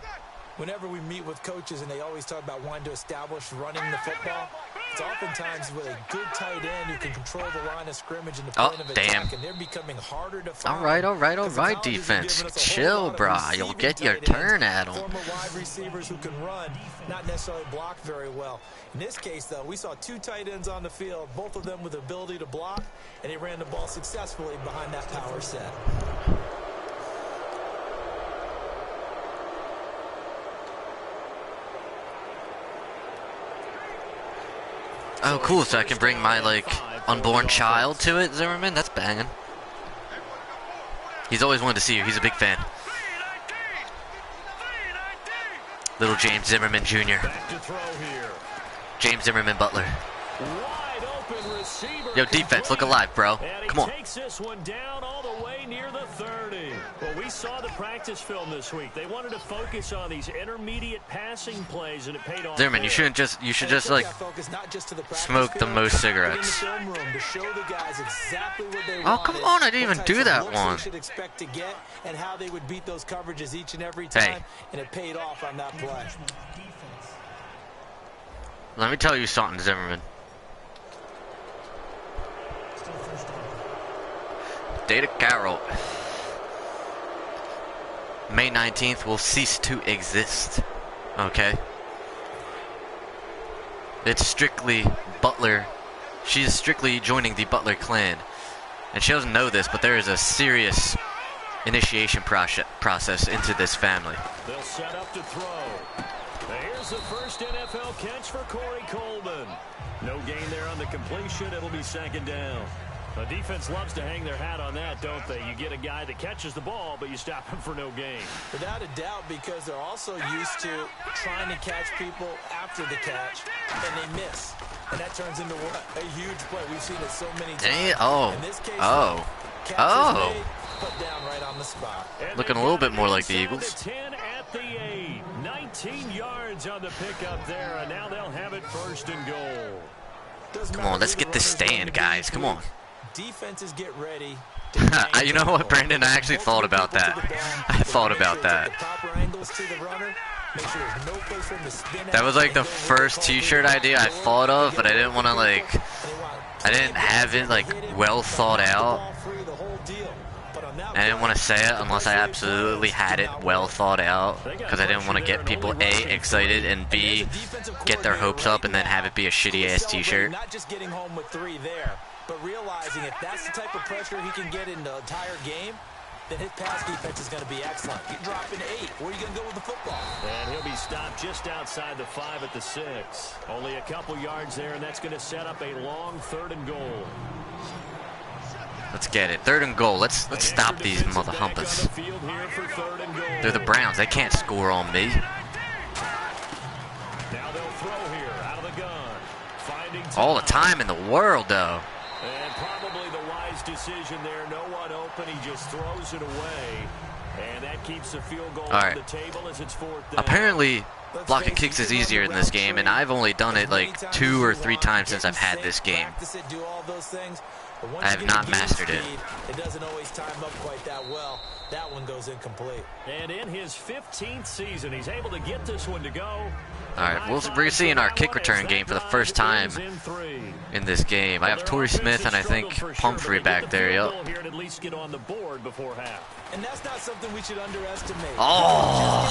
Whenever we meet with coaches and they always talk about wanting to establish running the football, it's oftentimes with a good tight end who can control the line of scrimmage and the point of attack, and they're becoming harder to find. All right, defense. Chill, brah. You'll get your turn at them. Former wide receivers who can run, not necessarily block very well. In this case, though, we saw two tight ends on the field, both of them with the ability to block, and they ran the ball successfully behind that power set. Oh, cool. So I can bring my, like, unborn child to it, Zimmerman? That's banging. He's always wanted to see you. He's a big fan. Little James Zimmerman Jr. James Zimmerman Butler. Yo, defense, look alive, bro. Come on. Takes this one down all the way near the 30. Well, we saw the practice film this week. They wanted to focus on these intermediate passing plays, and it paid off. Zimmerman, you should just like smoke the most cigarettes. Oh, come on! I didn't even do that one. And how they would beat those coverages each and every time, and it paid off on that play. Let me tell you something, Zimmerman. Data Carroll. May 19th will cease to exist. Okay? It's strictly Butler. She is strictly joining the Butler clan. And she doesn't know this, but there is a serious initiation process into this family. They'll set up to throw. Here's the first NFL catch for Corey Coleman. No gain there on the completion. It'll be second down. The defense loves to hang their hat on that, don't they? You get a guy that catches the ball, but you stop him for no gain. Without a doubt, because they're also used to trying to catch people after the catch, and they miss. And that turns into what? A huge play. We've seen it so many times. In this case, put down right on the spot. Looking a little bit more like the Eagles. 10 at the 8. 19 yards on the pickup there, and now they'll have it first and goal. Come on, let's get this stand, guys. Come on. Defenses get ready. You know what, Brandon? I actually thought about that. I thought about that. That was like the first t-shirt idea I thought of, but I didn't want to I didn't have it like well thought out. I didn't want to say it unless I absolutely had it well thought out, because I didn't want to get people A, excited, and B, get their hopes up and then have it be a shitty ass t-shirt. Not just getting home with 3 there, but realizing if that's the type of pressure he can get in the entire game, then his pass defense is going to be excellent. You're dropping 8. Where are you going to go with the football? And he'll be stopped just outside the 5 at the 6. Only a couple yards there, and that's going to set up a long 3rd and goal. Let's get it. 3rd and goal. Let's stop these mother humpers. They're the Browns. They can't score on me. Now they'll throw here out of the gun. Finding all the time in the world, though. And probably the wise decision there. No one open. He just throws it away. And that keeps the field goal on the table as it's 4th down. Apparently, blocking kicks is easier in this game, and I've only done it like 2 or 3 times since I've had this game. Do all those things, But I once have you get not the game mastered it. speed, it doesn't always time up quite that well. That one goes incomplete. And in his 15th season, he's able to get this one to go. All right, we're seeing our kick return game for the first time in this game. I have Torrey Smith and I think Pumphrey back there. Yep. And that's not something we should underestimate. Oh,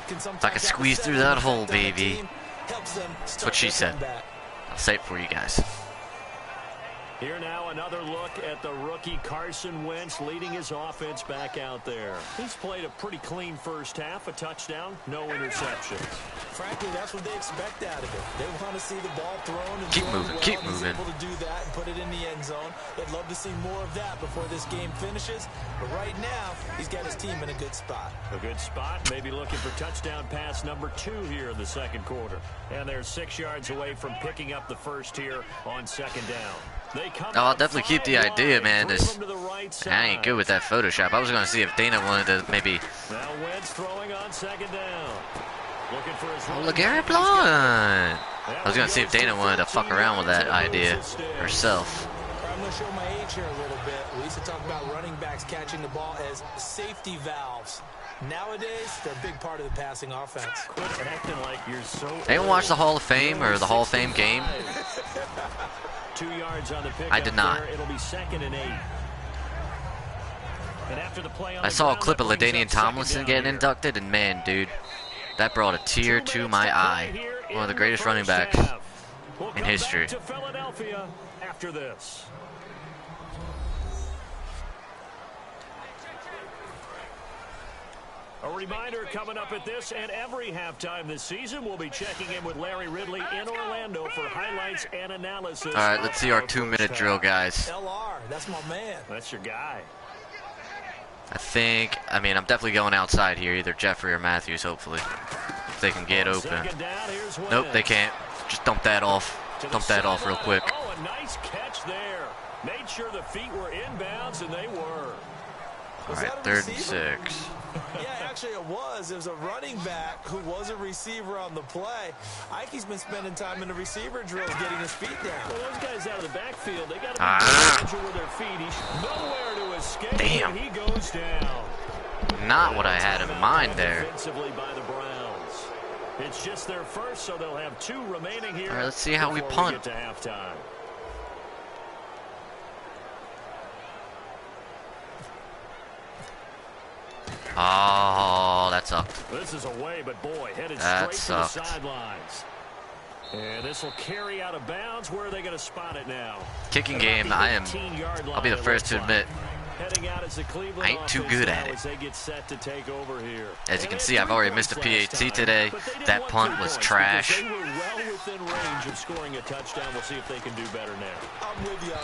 if I could squeeze through that hole, baby. That's what she said. I'll say it for you guys. Here now, another look at the rookie Carson Wentz leading his offense back out there. He's played a pretty clean first half, a touchdown, no interceptions. Frankly, that's what they expect out of it. They want to see the ball thrown and keep thrown moving, well. keep He's moving. able to do that and put it in the end zone. They'd love to see more of that before this game finishes. But right now, he's got his team in a good spot. A good spot, maybe looking for touchdown pass number 2 here in the second quarter. And they're 6 yards away from picking up the first here on second down. I'll definitely keep the idea, man. I ain't good with that Photoshop. I was going to see if Dana wanted to maybe... Now Wentz throwing on second down. Looking for his LeGarrette Blount. I was going to see if Dana wanted to fuck around with that idea herself. I'm going to show my age here a little bit. We used to talk about running backs catching the ball as safety valves. Nowadays, they're a big part of the passing offense. Quit acting like you're so... Anyone watch the Hall of Fame or the Hall of Fame game? 2 yards on the pick. I did not. It'll be 2nd and 8. And after the play on I saw a clip of LaDainian Tomlinson getting inducted, and man, dude, that brought a tear to my eye. One of the greatest running backs in history. To Philadelphia after this. A reminder coming up at this and every halftime this season, we'll be checking in with Larry Ridley in Orlando for highlights and analysis. All right, let's see our 2-minute drill, guys. LR, that's my man. That's your guy. I mean, I'm definitely going outside here, either Jeffrey or Matthews, hopefully. If they can get open. Nope, they can't. Just dump that off. Dump that off real quick. Oh, a nice catch there. Made sure the feet were inbounds, and they were. All right, 3rd and 6. Yeah, actually it was. It was a running back who was a receiver on the play. Ike's been spending time in the receiver drills getting his feet down. Well, those guys out of the backfield, they got to be with their feet. He's nowhere to escape. Damn. He goes down. Not what I had in mind there. Defensively by the Browns. It's just their first, so they'll have 2 remaining here. All right, let's see how we punt. Get to halftime. Oh, that sucked. This is away, but boy, headed That straight sucked. to the sidelines. And this will carry out of bounds. Where are they going to spot it now? Kicking game, I'll be the first to admit, I ain't too good at it. As you can see, I've already missed a PAT today. That punt was trash.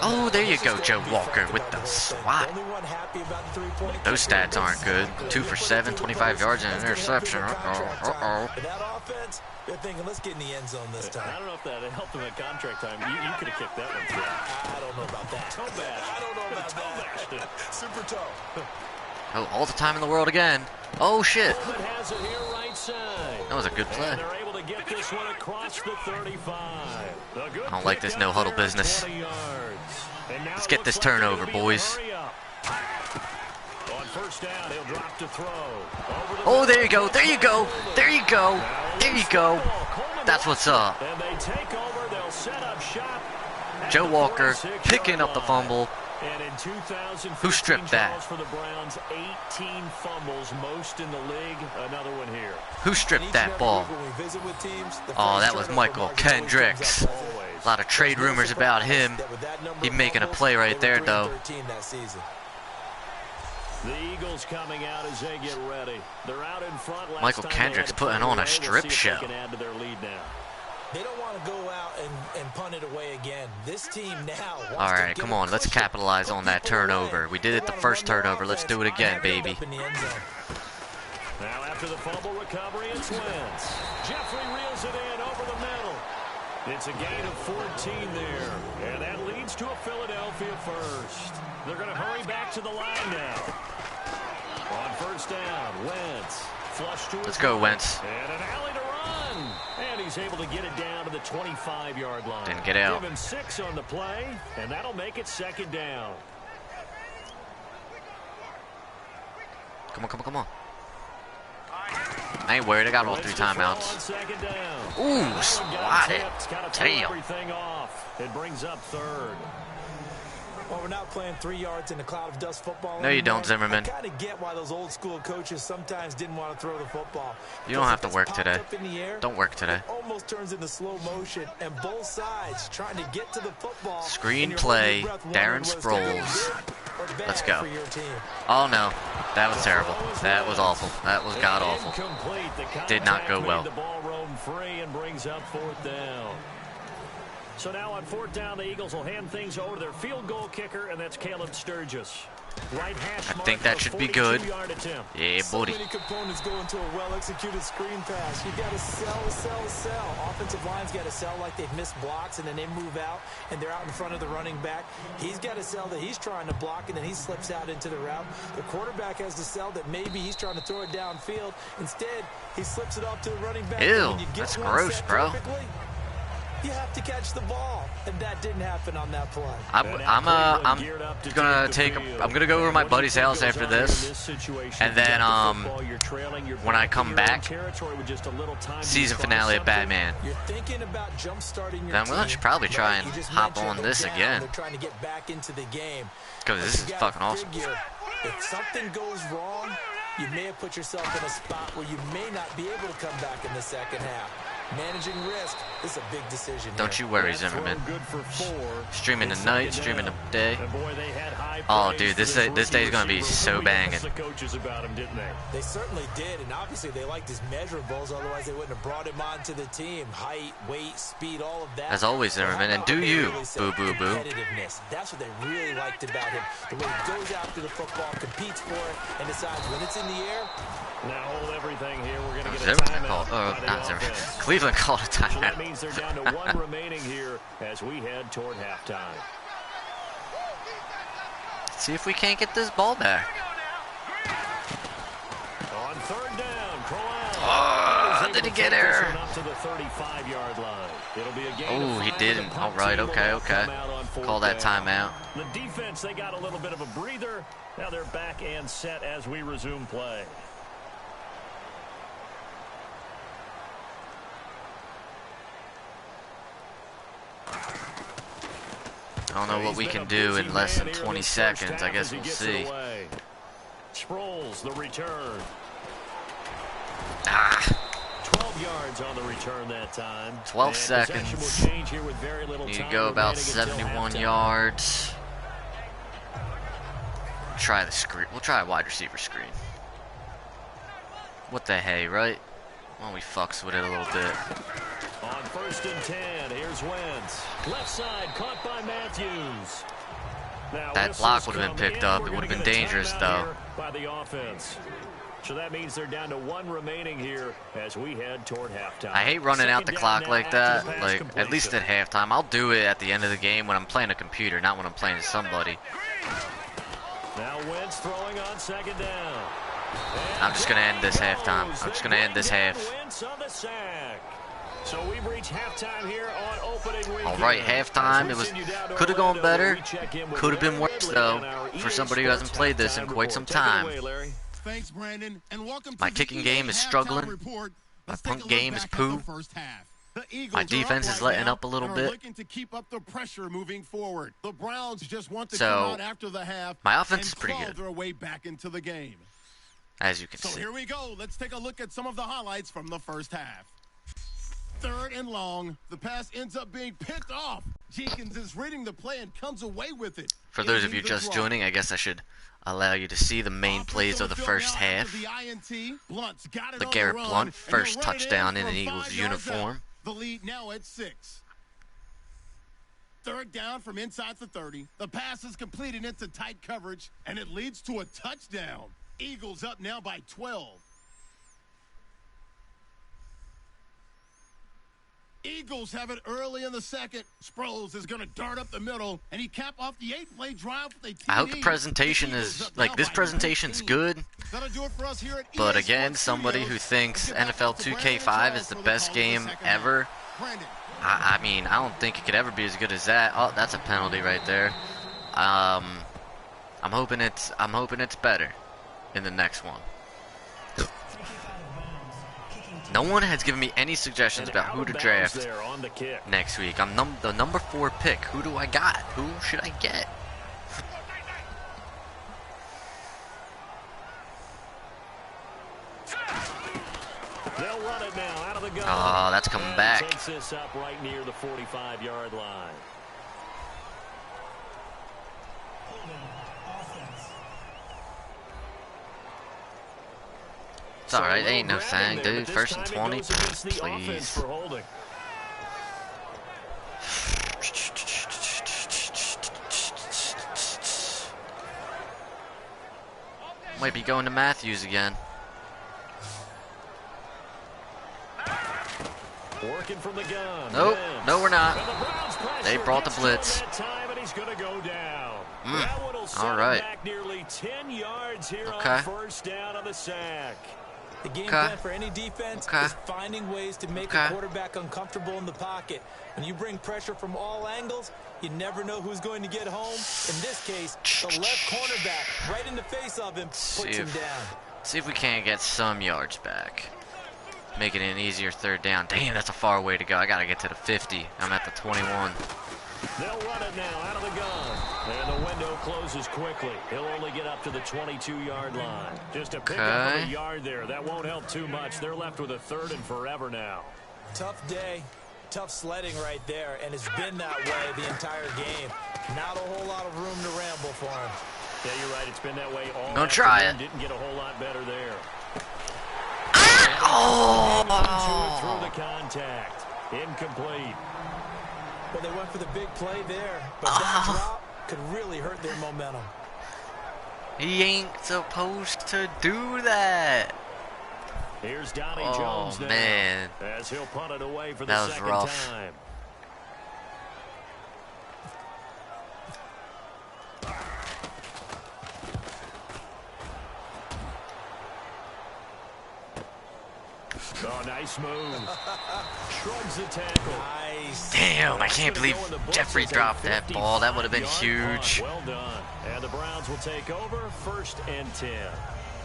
Oh, there you go, Joe Walker with the swat. Those stats aren't good. 2 for 7, 25 yards and an interception. Uh-oh. They're thinking, let's get in the end zone this time. I don't know if that helped him at contract time. You could have kicked that one through. I don't know about that. Toe bash. I don't know about that. Super toe. Oh, all the time in the world again. Oh, shit. Has it here right side. That was a good play. And they're able to get this one across the 35. I don't like this no-huddle business. Let's get this turnover, boys. On first down, he'll drop to throw. Oh, there you go. There you go. There you go. There you go. That's what's up. And they take over. They'll set up shop. Joe Walker picking up the fumble. And in 2015, Who stripped that? for the Browns, 18 fumbles, most in the league. Another one here. Who stripped that ball? Oh, that was Michael Kendricks. A lot of trade rumors about him. He's making a play right there, though. The Eagles coming out as they get ready. They're out in front. Michael Kendricks putting on a strip show. They don't want to go out and punt it away again. This team now. All right, come on. Let's capitalize on that turnover. We did it the first turnover. Let's do it again, baby. Now after the fumble recovery, it's Wentz. Jeffrey reels it in over the middle. It's a gain of 14 there. And that leads to a Philadelphia first. They're going to hurry back to the line now. On first down, Wentz. Flush to Let's go, Wentz. And an alley to run. run. And he's able to get it down to the 25-yard line. Didn't get out. Give him 6 on the play, and that'll make it 2nd down. Come on, come on, come on. I ain't worried. I got all 3 timeouts. Ooh, swatted. Damn. Everything off. It brings up 3rd. Well, we're not playing 3 yards in a cloud of dust football. No, you don't, Zimmerman. I kind of get why those old school coaches sometimes didn't want to throw the football. You don't have to work today. Air, don't work today. It almost turns into slow motion, and both sides trying to get to the football. Screenplay, Darren Sproles. Let's go. Oh, no. That was terrible. That was awful. That was god-awful. Did not go well. The ball roamed free and brings up 4th down. So now on 4th down, the Eagles will hand things over to their field goal kicker, and that's Caleb Sturgis. Right hash I think that should be good. Yeah, so buddy. many components go into a well-executed screen pass. You got to sell. Offensive line's got to sell like they've missed blocks, and then they move out, and they're out in front of the running back. He's got to sell that he's trying to block, and then he slips out into the route. The quarterback has to sell that maybe he's trying to throw it downfield. Instead, he slips it off to the running back. Ew, that's gross, bro. You have to catch the ball, and that didn't happen on that play. I'm gonna go over to my buddy's house after this, and then when I come back, season finale of Batman. You're thinking about jump starting your then I'm gonna probably try and hop on this down. again, They're trying to get back into the game because this is fucking awesome. If something goes wrong, you may have put yourself in a spot where you may not be able to come back in the second half. Managing risk is a big decision. Don't you worry, Zimmerman. Good for 4. Streaming the night, streaming the day. Oh, dude, this day is gonna be so banging. The coaches about him, didn't they? They certainly did, and obviously they liked his measurables. Otherwise, they wouldn't have brought him onto the team. Height, weight, speed, all of that. As always, Zimmerman, and do you, boo, boo, boo. That's what they really liked about him. The way he goes after the football, competes for it, and decides when it's in the air. Now hold everything here. We're going to get a Zimmerman timeout. called, not Zimmerman. Cleveland called a timeout. So that means they're down to 1 remaining here as we head toward halftime. See if we can't get this ball back. On 3rd down, Crowell. Oh, did he get her? Up to the 35-yard line. It'll be a gain Oh, of he 5, didn't. and the All punt right, team will okay, now okay. come out on 4th Call that down. timeout. The defense, they got a little bit of a breather. Now they're back and set as we resume play. I don't know what we can do in less than 20 seconds. I guess we'll see. Sproles, the return. Ah, 12 yards on the return that time. 12 And seconds. will change here with very little need to time go about remaining until 71 halftime. yards. Try the screen. We'll try a wide receiver screen. What the hey, right? Why don't we fucks with it a little bit? On 1st and 10, here's Wentz. Left side, caught by Matthews. Now, That block would have been picked up. It would have been dangerous, though. By the offense. So that means they're down to 1 remaining here as we head toward halftime. I hate running out the Second clock down like now that. after the pass Like, completion. at least at halftime. I'll do it at the end of the game when I'm playing a computer, not when I'm playing somebody. Now Wentz throwing on 2nd down. I'm just going to end this halftime. I'm just going to end this half. Wentz on the sack. So we've reached halftime here on opening weekend. All right, halftime. It was could have gone better. Could have been worse though for somebody who hasn't played this in quite some time. Thanks, Brandon, and welcome to My the kicking EA game is halftime struggling. report. My Let's take punt a look game is back at poo. the first half. The Eagles My are defense up is right letting now up a little and are bit. looking to keep up the pressure moving forward. The Browns just want to So, come out after the half. my offense and is pretty claw good. their way back into the game. As you can So see. here we go. Let's take a look at some of the highlights from the first half. 3rd and long. The pass ends up being picked off. Jenkins is reading the play and comes away with it. For those of Ending you the just drive. joining, I guess I should allow you to see the main Off plays of the field first now half. after the INT. Blunt's got it The on Garrett run, Blunt and first they'll run it touchdown in from an Eagles 5 yards uniform. out. The lead now at 6. 3rd down from inside the 30. The pass is completed into tight coverage, and it leads to a touchdown. Eagles up now by 12. Eagles have it early in the second. Sproles is going to dart up the middle, and he cap off the 8-play drive with a TD. I hope the presentation is, like, this presentation's good. That'll do it for us here at But EA again, Sports somebody who Studios. thinks Let's get back NFL to Brandon 2K5 and is the Charles for best call of game second ever, half. Brandon. I mean, I don't think it could ever be as good as that. Oh, that's a penalty right there. I'm hoping it's better in the next one. No one has given me any suggestions about who to draft next week. I'm the number 4 pick. Who do I got? Who should I get? They'll run it now out of the gun. Oh, that's coming back. Takes this up right near the 45-yard line. It's alright, ain't no thing, dude. First and 20, please. Might be going to Matthews again. Working from the gun. Nope, no we're not. They brought the blitz. Alright. Nearly 10 yards here Okay. on first down on the sack. The game plan for any defense Okay. is finding ways to make a quarterback uncomfortable in the pocket. When you bring pressure from all angles, you never know who's going to get home. In this case, the left cornerback right in the face of him puts him down. See if we can't get some yards back. Making it an easier third down. Damn, that's a far way to go. I gotta get to the 50. I'm at the 21. They'll run it now out of the gun. And the window closes quickly. He'll only get up to the 22-yard line. Just a pickup of a yard there. That won't help too much. They're left with a 3rd and forever now. Tough day. Tough sledding right there. And it's been that way the entire game. Not a whole lot of room to ramble for him. Yeah, you're right. It's been that way all Gonna try it. Didn't get a whole lot better there. Oh! Through the contact. Incomplete. Well, they went for the big play there, but that drop could really hurt their momentum. He ain't supposed to do that. Here's Donnie Oh, Jones now, man. as he'll punt it away for the That was second rough. time. Oh, nice move. Shrugs the tackle. Nice. Damn, I can't believe Jeffrey dropped that ball. That would have been huge. Well done. And the Browns will take over 1st and 10.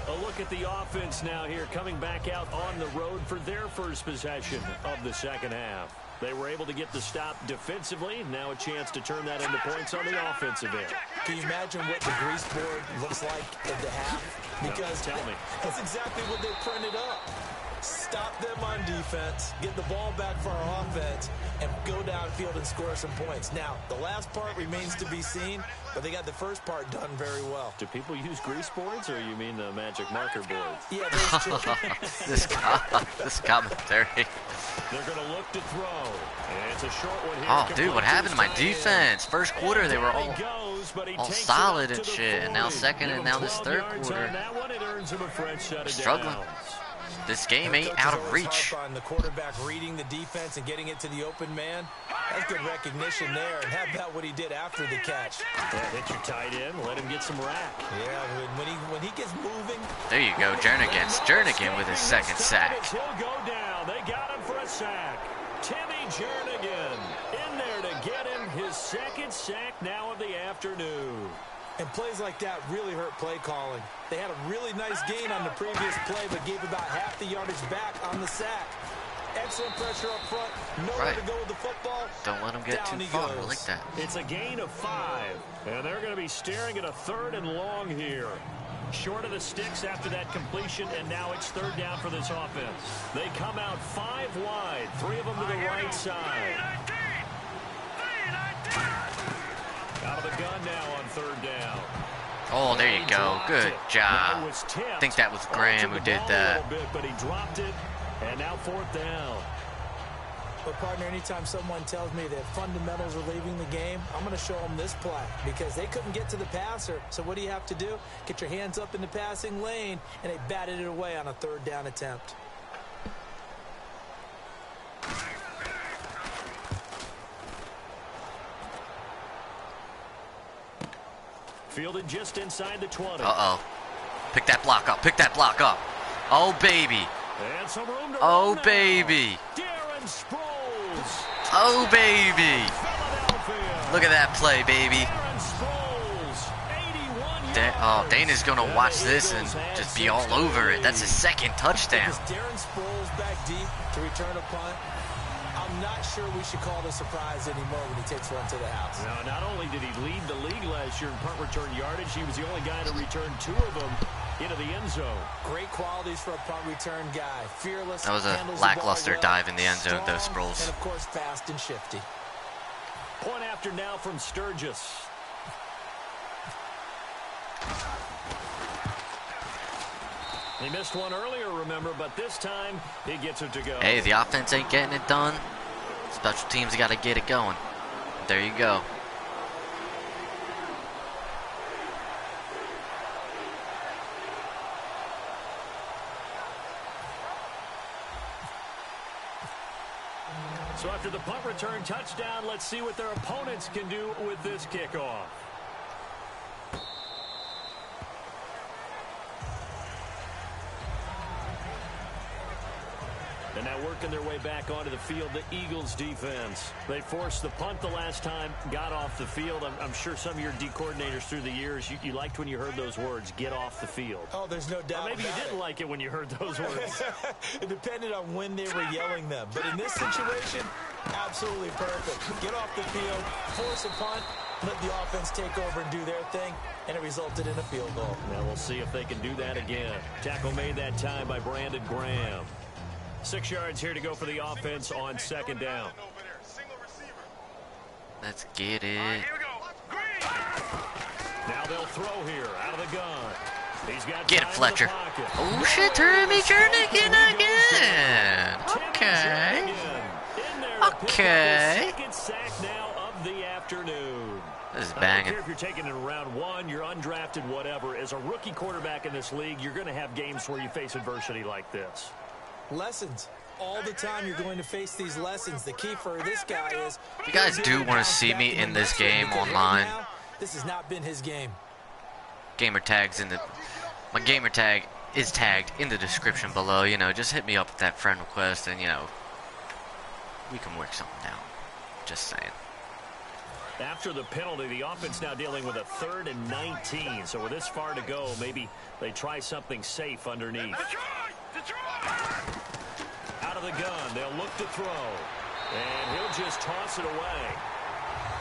A look at the offense now here, coming back out on the road for their first possession of the second half. They were able to get the stop defensively. Now a chance to turn that into points on the offensive end. Can you imagine what the grease board looks like at the half? Because tell me. that's exactly what they printed up. Stop them on defense, get the ball back for our offense, and go downfield and score some points. Now, the last part remains to be seen, but they got the first part done very well. Do people use grease boards, or you mean the magic marker boards? Yeah, those two. this commentary. They're going to look to throw. And it's a short one here. Oh, dude, what happened to my defense? First quarter, they were all solid and shit, and now second and now this third quarter. Struggling. This game ain't out of reach. On the quarterback reading the defense and getting it to the open man. That's good recognition there. And how about what he did after the catch? Yeah, hit your tight end. Let him get some rack. Yeah, when he gets moving. There you go, Jernigan with his second sack. He'll go down. They got him for a sack. Timmy Jernigan in there to get him his second sack now of the afternoon. And plays like that really hurt play calling. They had a really nice gain on the previous play, but gave about half the yardage back on the sack. Excellent pressure up front. Nowhere to go with the football. Don't let him get too far. I like that. It's a gain of 5. And they're going to be staring at a 3rd and long here. Short of the sticks after that completion, and now it's 3rd down for this offense. They come out 5 wide. 3 of them to the right side. Out of the gun now on 3rd down. Oh, there you go. Good job. I think that was Graham who did that. But he dropped it, and now 4th down. But, partner, anytime someone tells me that fundamentals are leaving the game, I'm going to show them this play because they couldn't get to the passer. So what do you have to do? Get your hands up in the passing lane, and they batted it away on a 3rd down attempt. Fielded just inside the 20. Uh-oh. Pick that block up. Pick that block up. Oh, baby. And some room to Oh, run now. baby. Darren Sproles. Oh, baby. Philadelphia. Look at that play, baby. Darren Sproles, 81 yards. Dana's going to watch this and just be all over it. That's his second touchdown. Is Darren Sproles back deep to return a punt? I'm not sure we should call it a surprise anymore when he takes one to the house. Now, not only did he lead the league last year in punt return yardage, he was the only guy to return 2 of them into the end zone. Great qualities for a punt return guy. Fearless. That was a handles the ball lackluster well, dive in the end zone, though, strong, Sproles. And, of course, fast and shifty. Point after now from Sturgis. He missed one earlier, remember, but this time he gets it to go. Hey, the offense ain't getting it done. Special teams got to get it going. There you go. So after the punt return touchdown, let's see what their opponents can do with this kickoff. And now working their way back onto the field, the Eagles defense. They forced the punt the last time, got off the field. I'm sure some of your D coordinators through the years, you liked when you heard those words, get off the field. Oh, there's no doubt. Or maybe you didn't like it when you heard those words. It depended on when they were yelling them. But in this situation, absolutely perfect. Get off the field, force a punt, let the offense take over and do their thing, and it resulted in a field goal. Now we'll see if they can do that again. Tackle made that time by Brandon Graham. 6 yards here to go for the offense on second down. Let's get it. Now they'll throw here out of the gun. He's got Get it, time in the Fletcher. pocket. Oh, shit, Jeremy Jernigan again. Okay. In there to pick up his Okay. second sack now of the afternoon. This is I don't banging. care if you're taking it in round 1, you're undrafted, whatever. As a rookie quarterback in this league, you're going to have games where you face adversity like this. Lessons. All the time you're going to face these lessons. The key for this guy is... If you guys do want to see me in this game online, this has not been his game. gamer tags in the... My gamer tag is tagged in the description below. You know, just hit me up with that friend request and, you know, we can work something out. Just saying. After the penalty, the offense now dealing with a 3rd and 19. So with this far to go, maybe they try something safe underneath. Out of the gun, they'll look to throw. And he'll just toss it away.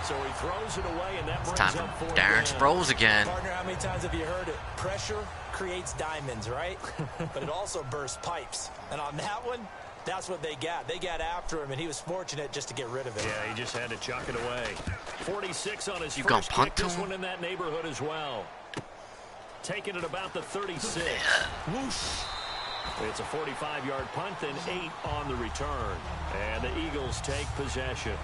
So he throws it away, and that brings Time up for 4th Darren down. Sproles again. Partner, how many times have you heard it? Pressure creates diamonds, right? But it also bursts pipes. And on that one, that's what they got. They got after him, and he was fortunate just to get rid of it. Yeah, he just had to chuck it away. 46 on his You gonna first punt kick. to This him? one in that neighborhood as well. Taking it about the 36. Whoosh. It's a 45-yard punt, then 8 on the return. And the Eagles take possession.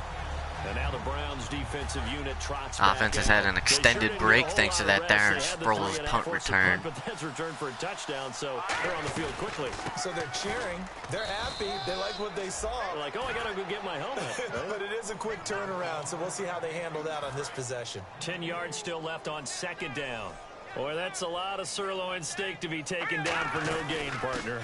And now the Browns defensive unit trots back Offense has out. had an They extended sure didn't break get a whole thanks to lot of that rest. Darren They had to Sproles throw it out, punt force a return. But that's returned for a touchdown, so they're on the field quickly. So they're cheering. They're happy. They like what they saw. They're like, oh, I got to go get my helmet. Right? But it is a quick turnaround, so we'll see how they handle that on this possession. 10 yards still left on second down. Boy, that's a lot of sirloin steak to be taken down for no gain, partner.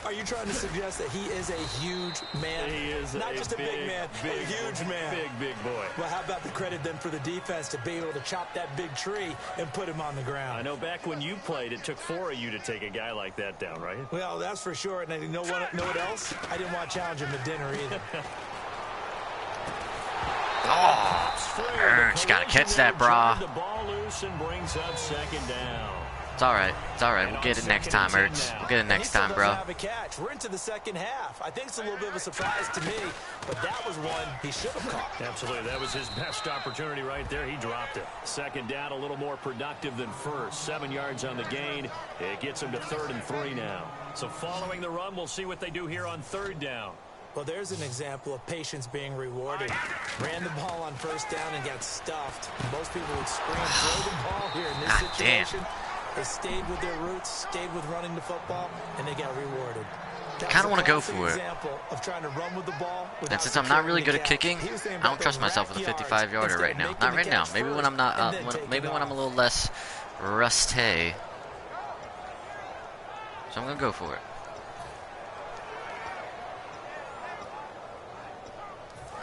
Are you trying to suggest that he is a huge man? He is not just a big man, a huge man. Big boy. Well, how about the credit then for the defense to be able to chop that big tree and put him on the ground? I know back when you played, it took 4 of you to take a guy like that down, right? Well, that's for sure. And you know what else? I didn't want to challenge him to dinner either. Oh, Ernst got to catch that, brah. The ball loose and brings up second down. It's all right. It's all right. We'll get it next time, Ernst. We'll get it next time, bro. Have a catch. We're into the second half. I think it's a little bit of a surprise to me, but that was one he should have caught. Absolutely. That was his best opportunity right there. He dropped it. Second down, a little more productive than first. 7 yards on the gain. It gets him to 3rd and 3 now. So following the run, we'll see what they do here on 3rd down. Well, there's an example of patience being rewarded. Ran the ball on first down and got stuffed. Most people would scream, throw the ball here in this situation. They stayed with their roots, stayed with running the football, and they got rewarded. I kind of want to go for it. Example of trying to run with the ball And since I'm not really good at kicking, I don't trust myself with a 55-yarder right now. Not right now. Maybe when I'm not. Maybe when I'm a little less rusty. So I'm going to go for it.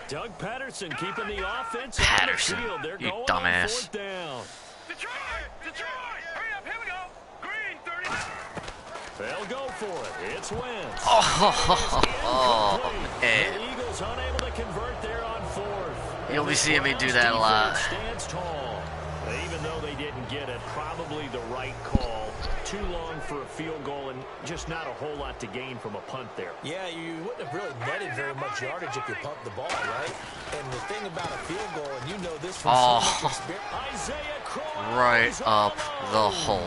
Doug Patterson keeping the offense Patterson, on the field. They're you going dumbass. on fourth down. Detroit! Hurry up, here we go! Green, 30. They'll go for it. It's Wentz. Oh, man. The Eagles unable to convert there on fourth. You'll be seeing me do that a lot. Stands tall. Even though they didn't get it, probably the right call. Too long for a field goal and just not a whole lot to gain from a punt there. Yeah, you wouldn't have really netted very much yardage if you pumped the ball, right? And the thing about a field goal, and you know this from so much experience. Isaiah Crowell Right up the hole.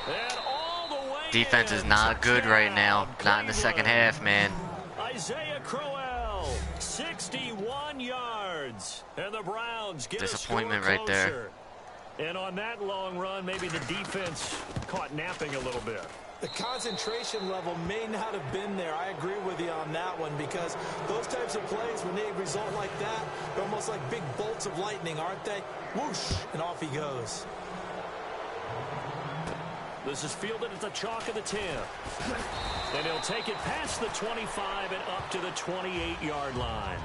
And all the way Defense is not good right now. Not in the second half, man. Isaiah Crowell, 61 yards. And the Browns get Disappointment a score right there. closer. And on that long run, maybe the defense caught napping a little bit. The concentration level may not have been there. I agree with you on that one because those types of plays, when they result like that, they're almost like big bolts of lightning, aren't they? Whoosh, and off he goes. This is fielded at the chalk of the 10. And he'll take it past the 25 and up to the 28-yard line.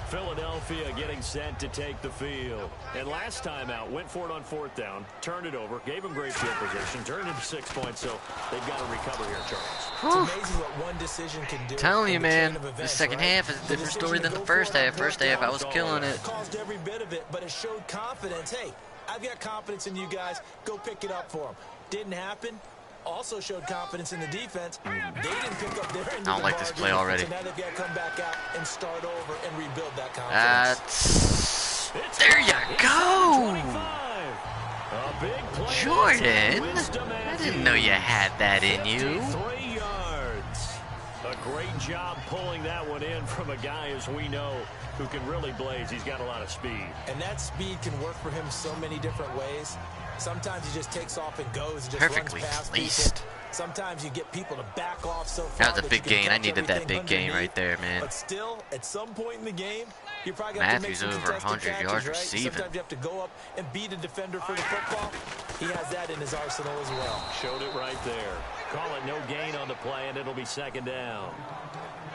Philadelphia getting set to take the field. And last time out, went for it on fourth down, turned it over, gave them great field position, turned into 6 points, so they've got to recover here, Charles. It's amazing what one decision can do. Telling you, man, events, the second right? half is a different story than the first half. First half, I was killing it. Caused every bit of it, but it showed confidence. Hey, I've got confidence in you guys. Go pick it up for them. Didn't happen. Also showed confidence in the defense. They didn't pick up their end. I don't like this play already. So now they've got to come back out and start over and rebuild that confidence. There you go. A big play. Jordan, I didn't know you had that in you. 53 yards. A great job pulling that one in from a guy, as we know, who can really blaze. He's got a lot of speed. And that speed can work for him so many different ways. Sometimes he just takes off and goes and just Perfectly runs past placed. people. Sometimes you get people to back off so far. That was a big gain. I needed that big gain right there, man. But still, at some point in the game, you probably got Matthews to make some over contested 100 catches, yards right? receiving. Sometimes you have to go up and beat a defender for the football. He has that in his arsenal as well. Showed it right there. Call it no gain on the play, and it'll be second down.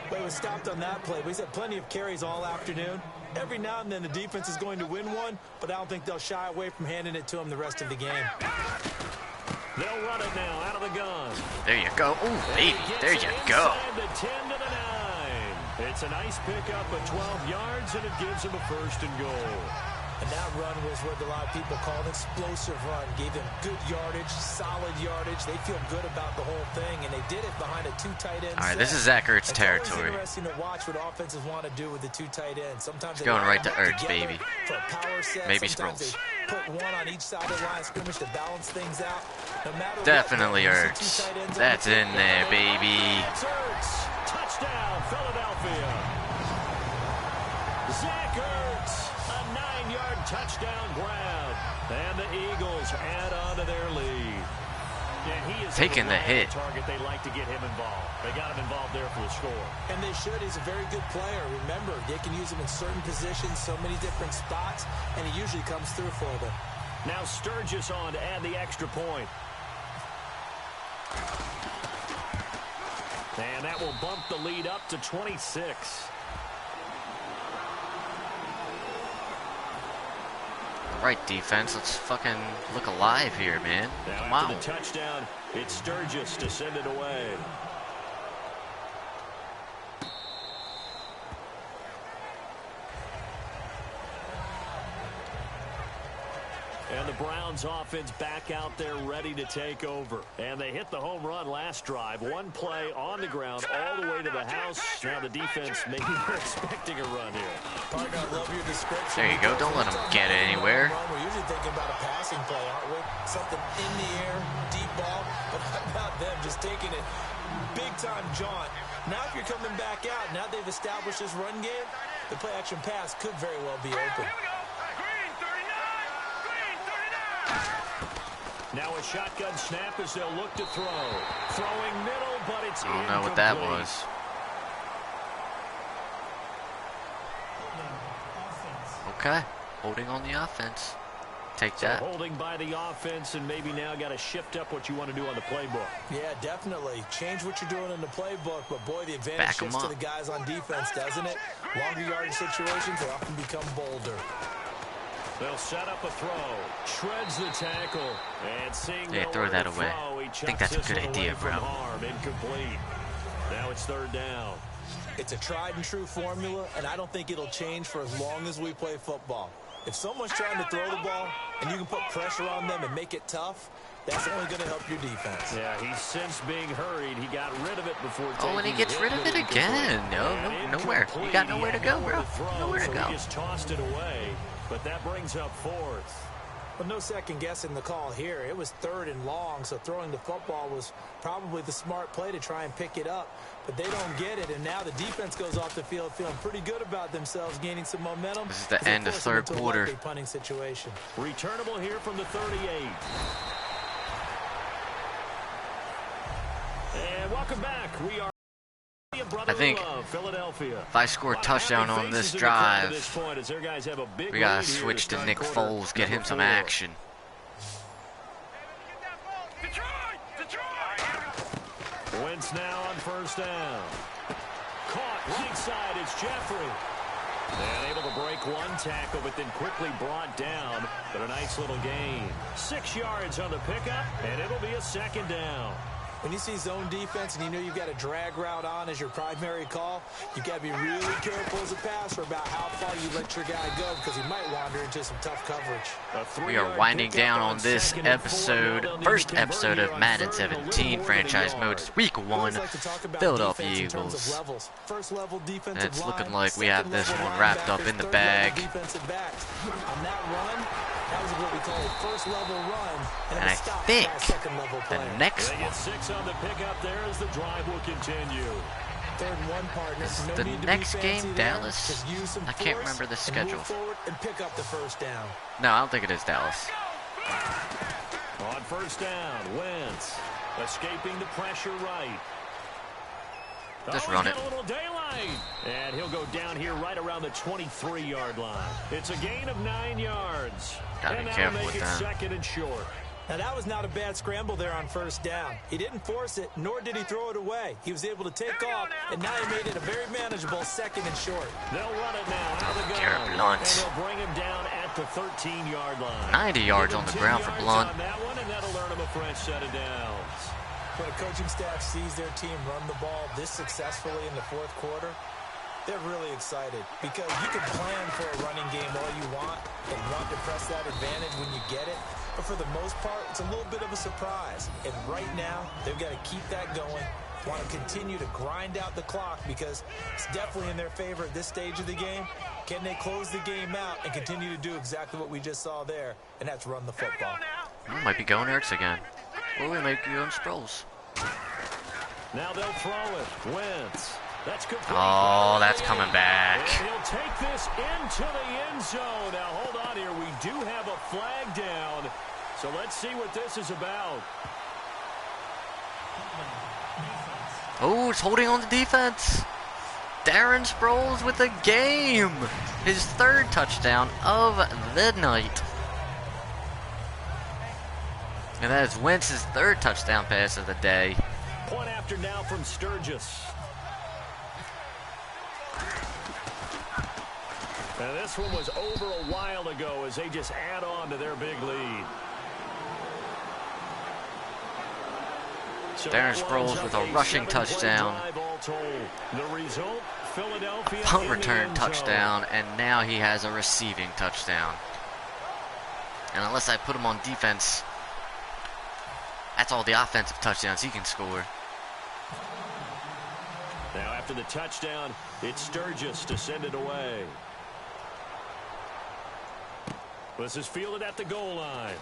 Well, he was stopped on that play, but he's had plenty of carries all afternoon. Every now and then the defense is going to win one, but I don't think they'll shy away from handing it to him the rest of the game. They'll run it now out of the gun. There you go. Ooh, baby, there you go. The 10 to the 9. It's a nice pickup of 12 yards, and it gives him a first and goal. And that run was what a lot of people call an explosive run. Gave them good yardage, solid yardage. They feel good about the whole thing, and they did it behind a two tight end. All right, this is Zach Ertz It's territory. always interesting to watch what offenses want to do with the two tight ends. Sometimes It's they going right to line up Ertz, together baby. for a power set. Maybe Sometimes Sproles. they put one on each side of the line of scrimmage to balance things out. No matter Definitely what, Ertz. two tight ends on That's the in there, baby. That's Ertz. Touchdown, Philadelphia. Zach Ertz, a 9-yard touchdown grab. And the Eagles add on to their lead. And he is Taking the hit. Target. They like to get him involved. They got him involved there for the score. And they should. He's a very good player. Remember, they can use him in certain positions, so many different spots, and he usually comes through for them. Now Sturgis on to add the extra point. And that will bump the lead up to 26. All right, defense, let's fucking look alive here, man. Now Come after on. the touchdown, it's Sturgis to send it away. And the Browns offense back out there ready to take over. And they hit the home run last drive. One play on the ground all the way to the house. Now the defense maybe they're expecting a run here. Partner, I love your description. There you go. Don't let him get it anywhere. We're usually thinking about a passing play, aren't we? Something in the air, deep ball. But how about them just taking it big-time jaunt? Now if you're coming back out, now they've established this run game, the play-action pass could very well be open. Now a shotgun snap as they'll look to throw. Throwing middle, but it's I don't know what that incomplete. was. Okay, holding on the offense. take So that. holding by the offense, and maybe now got to shift up what you want to do on the playbook. Yeah, definitely. Change what you're doing in the playbook, but boy, the advantage Back 'em shifts to up. the guys on defense, doesn't it? Longer yardage situations, they often become bolder. They'll set up a throw. Shreds the tackle. And seeing Yeah, throw that away. I think that's a good idea, bro. Incomplete. Now it's third down. It's a tried and true formula, and I don't think it'll change for as long as we play football. If someone's trying to throw the ball and you can put pressure on them and make it tough, that's only going to help your defense. Yeah, he's since being hurried. He got rid of it before taking Oh, and he gets rid of it again. Nowhere. You got nowhere to go, bro. Nowhere to go. He just tossed it away, but that brings up fourth. But no second guessing the call here. It was 3rd and long, so throwing the football was probably the smart play to try and pick it up. But they don't get it, and now the defense goes off the field feeling pretty good about themselves, gaining some momentum. This is the end of third quarter. Punting situation. Returnable here from the 38. And welcome back. We are I think Philadelphia. if I score a touchdown on this drive, we got to switch to Nick Foles, get him some action. Wentz now on first down. Caught right side. It's Jeffrey. And able to break one tackle, but then quickly brought down. But a nice little gain. 6 yards on the pickup, and it'll be a second down. When you see zone defense and you know you've got a drag route on as your primary call, you've got to be really careful as a passer about how far you let your guy go because he might wander into some tough coverage. We are winding down on this episode, first episode of Madden 17 franchise mode. It's week 1, Philadelphia Eagles. And it's looking like we have this one wrapped up in the bag. On that run, that was what we call a first-level run, And I think the next They get 6 on the pickup there as the drive will continue. 3rd and 1, partner. Is No the need to be next fancy game there. Dallas? Just use some I can't force remember the and schedule. move forward and pick up the first down. No, I don't think it is Dallas. On first down, Wentz escaping the pressure right. Just he's run got it. a little daylight. And he'll go down here right around the 23-yard line. It's a gain of 9 yards. Gotta and be that'll careful make with it that. 2nd and short. Now, that was not a bad scramble there on first down. He didn't force it, nor did he throw it away. He was able to take off, and now he made it a very manageable 2nd and short. They'll run it now out of the gun. Garrett Blunt. And they'll bring him down at the 13-yard line. 90 yards on the ground for 10 Blunt. yards on that one, and that'll earn him a fresh set of downs. When a coaching staff sees their team run the ball this successfully in the 4th quarter, they're really excited because you can plan for a running game all you want and want to press that advantage when you get it. But for the most part, it's a little bit of a surprise. And right now, they've got to keep that going, want to continue to grind out the clock because it's definitely in their favor at this stage of the game. Can they close the game out and continue to do exactly what we just saw there, and that's run the football? We might be going Ertz again. Or we might be going Sproles. Now they'll throw it. Wentz. That's complete. Oh, that's coming back. And he'll take this into the end zone. Now, hold on here. We do have a flag down. So let's see what this is about. Oh, it's holding on to defense. Darren Sproles with the game. His 3rd touchdown of the night. And that is Wentz's 3rd touchdown pass of the day. Point after now from Sturgis. And this one was over a while ago as they just add on to their big lead. So Darren Sproles with a rushing touchdown. The result, Philadelphia Punt in the return end zone. touchdown, and now he has a receiving touchdown. And unless I put him on defense, that's all the offensive touchdowns he can score. Now after the touchdown, it's Sturgis to send it away. This is fielded at the goal line.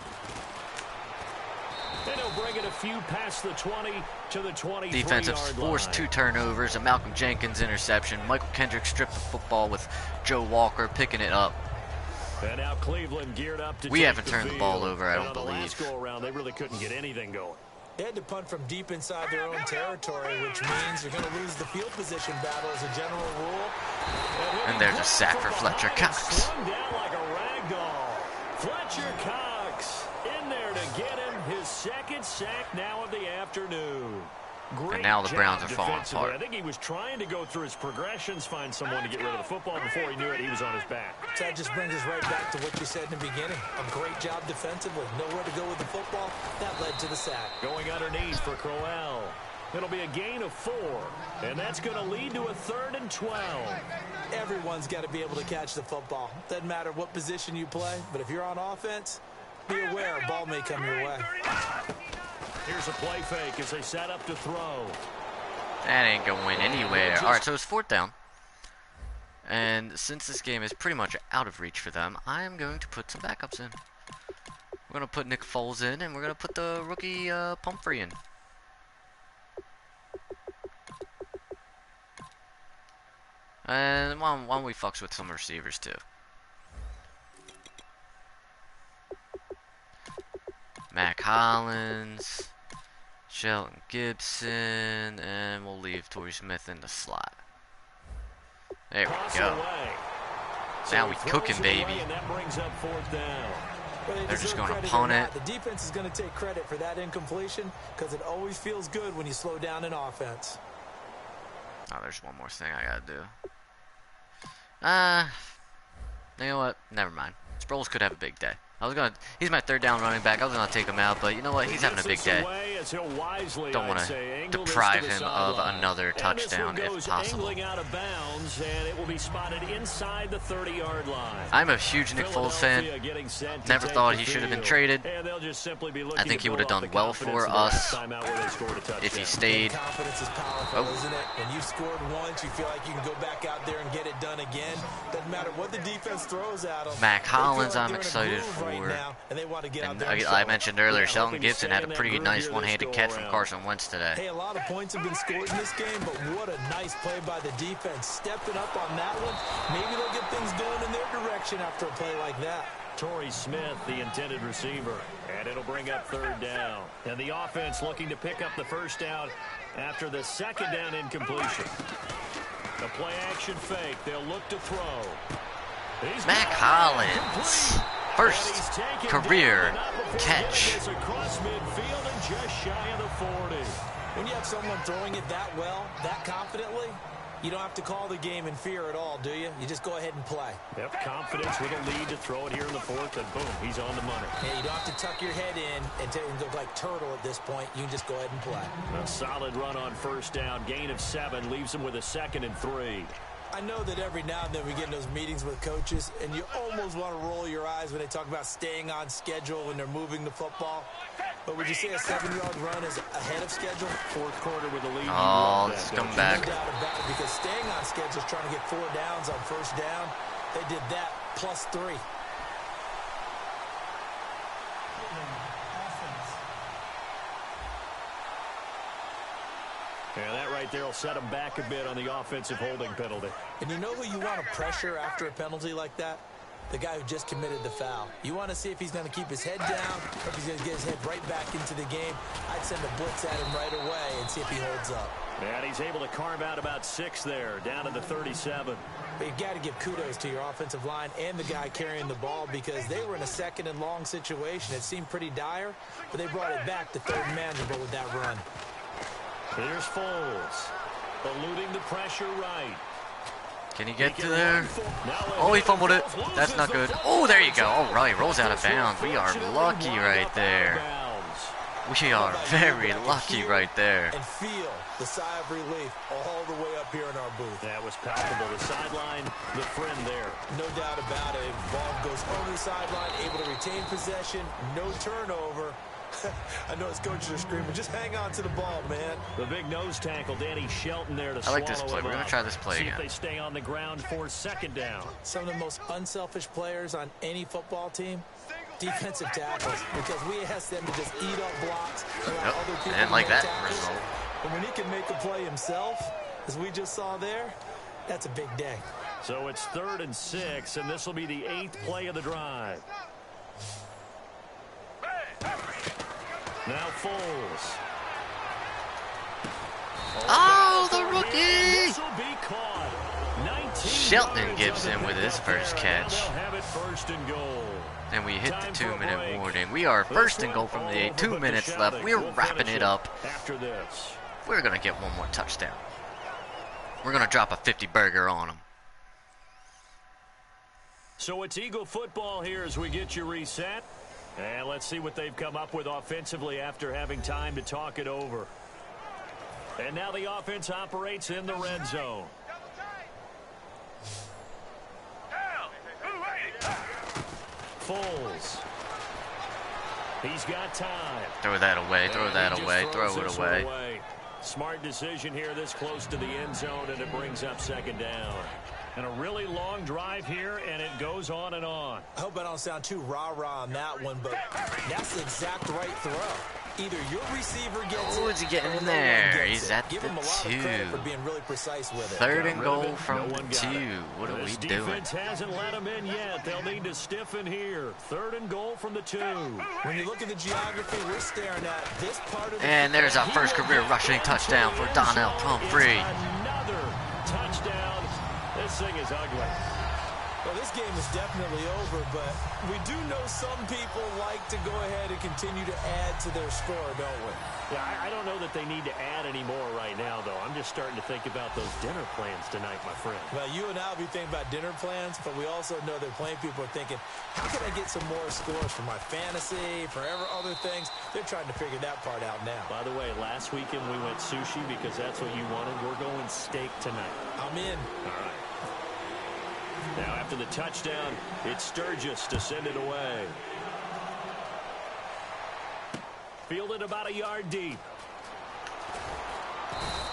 And he'll bring it a few past the 20 to the 23-yard line. Defense has forced 2 turnovers, a Malcolm Jenkins interception. Michael Kendrick stripped the football with Joe Walker picking it up. And now Cleveland geared up to We take haven't turned the field. ball over, I And don't on the believe. last go-around, they really couldn't get anything going. They had to punt from deep inside their own territory, which means you're going to lose the field position battle as a general rule. And there's a sack for Fletcher Cox. Swung down like a rag doll. Fletcher Cox his second sack now of the afternoon. Great And now the Browns are job falling defensively. apart. I think he was trying to go through his progressions, find someone to get rid of the football. Before he knew it, he was on his back. So that just brings us right back to what you said in the beginning. A great job defensively. Nowhere to go with the football. That led to the sack. Going underneath for Crowell. It'll be a gain of 4, and that's going to lead to a 3rd and 12. Everyone's got to be able to catch the football. Doesn't matter what position you play, but if you're on offense, be aware a ball may come your way. Here's a play fake as they set up to throw. That ain't going anywhere. All right, so it's 4th down. And since this game is pretty much out of reach for them, I am going to put some backups in. We're going to put Nick Foles in, and we're going to put the rookie Pumphrey in. And why don't we fucks with some receivers too? Mac Hollins, Shelton Gibson, and we'll leave Torrey Smith in the slot. There we go. Now we cooking, baby. And that brings up 4th down. They're just going to punt it. The defense is going to take credit for that incompletion because it always feels good when you slow down in offense. Oh, there's one more thing I gotta do. You know what? Never mind. Sproles could have a big day. He's my 3rd down running back. I was gonna take him out, but you know what? He's having a big day. Don't want to deprive him of another touchdown if possible. Out of bounds, and it will be spotted inside the 30-yard line. I'm a huge Nick Foles fan. Never thought he should have been traded. I think he would have done well for us if he stayed. Confidence is powerful, isn't it? When you scored once, you feel like you can go back out there and get it done again. Doesn't matter what the defense throws at them. Mac Hollins, I'm excited for. And I mentioned earlier, Shelton Gibson had a pretty nice one-handed catch from Carson Wentz today. Hey, a lot of points have been scored in this game, but what a nice play by the defense. Stepping up on that one. Maybe they'll get things going in their direction after a play like that. Torrey Smith, the intended receiver, and it'll bring up 3rd down. And the offense looking to pick up the 1st down after the 2nd down incompletion. The play-action fake. They'll look to throw. Mac Hollins. First career catch. Across midfield and just shy of the 40. When you have someone throwing it that well, that confidently, you don't have to call the game in fear at all, do you? You just go ahead and play. Yep, confidence with a lead to throw it here in the 4th, and boom, he's on the money. Yeah, you don't have to tuck your head in and look like turtle at this point. You can just go ahead and play. A solid run on 1st down, gain of 7, leaves him with a 2nd and 3. I know that every now and then we get in those meetings with coaches, and you almost want to roll your eyes when they talk about staying on schedule when they're moving the football. But would you say a 7-yard run is ahead of schedule? 4th quarter with a lead. Oh, let's come back. No doubt about it, because staying on schedule is trying to get 4 downs on 1st down. They did that plus 3. Yeah, that right there will set him back a bit on the offensive holding penalty. And you know who you want to pressure after a penalty like that? The guy who just committed the foul. You want to see if he's going to keep his head down or if he's going to get his head right back into the game. I'd send a blitz at him right away and see if he holds up. And he's able to carve out about 6 there, down to the 37. But you've got to give kudos to your offensive line and the guy carrying the ball because they were in a 2nd and long situation. It seemed pretty dire, but they brought it back to 3rd and manageable with that run. Here's Foles, eluding the pressure right. Can he get to there? Oh, he fumbled it. That's not good. Oh, there you go. All right, rolls out of bounds. We are lucky right there. We are very lucky right there. And feel the sigh of relief all the way up here in our booth. That was palpable. The sideline, the friend there. No doubt about it. Ball goes over the sideline, able to retain possession, no turnover. I know his coaches are screaming, just hang on to the ball, man. The big nose tackle, Danny Shelton there to I like this play. We're going to try this play again. again. See if they stay on the ground for 2nd down. Some of the most unselfish players on any football team, defensive tackles, because we ask them to just eat up blocks. Other people and like that tackles. result. And when he can make a play himself, as we just saw there, that's a big day. So it's 3rd and 6, and this will be the 8th play of the drive. Now Foles. Oh, the rookie! This will be caught. 19 Shelton yards Gibson on the with his pickup first there. catch. They'll have it first and goal. And we hit the Time for a 2-minute break. warning. We are This first and one goal from the all 8. over 2 but the minutes left. shouting. We're We'll wrapping finish it up. after this. We're going to get one more touchdown. We're going to drop a 50 burger on them. So it's Eagle football here as we get you reset. And let's see what they've come up with offensively after having time to talk it over. And now the offense operates in the red zone. Foles. He's got time. Throw that away. Throw And that he just away. throws Throw it this one away. Smart decision here this close to the end zone, and it brings up second down. And a really long drive here, and it goes on and on. I hope I don't sound too rah-rah on that one, but that's the exact right throw. Either your receiver gets Oh, it, is he getting or in no one there? gets He's it. at Give the him a lot of 2. credit for being really precise with it. Third Got and rid of goal it. from No the one got 2. it. What are we This doing? defense hasn't let them in yet. They'll need to stiffen here. Third and goal from the 2. When you look at the geography we're staring at, this part of the And there's our He first will career get rushing into touchdown the for end Donnell zone. Pumphrey. It's another touchdown. This thing is ugly. Well, this game is definitely over, but we do know some people like to go ahead and continue to add to their score, don't we? Yeah, I don't know that they need to add any more right now, though. I'm just starting to think about those dinner plans tonight, my friend. Well, you and I will be thinking about dinner plans, but we also know that plenty of people are thinking, how can I get some more scores for my fantasy, for other things? They're trying to figure that part out now. By the way, last weekend we went sushi because that's what you wanted. We're going steak tonight. I'm in. All right. Now, after the touchdown, it's Sturgis to send it away. Fielded about a yard deep.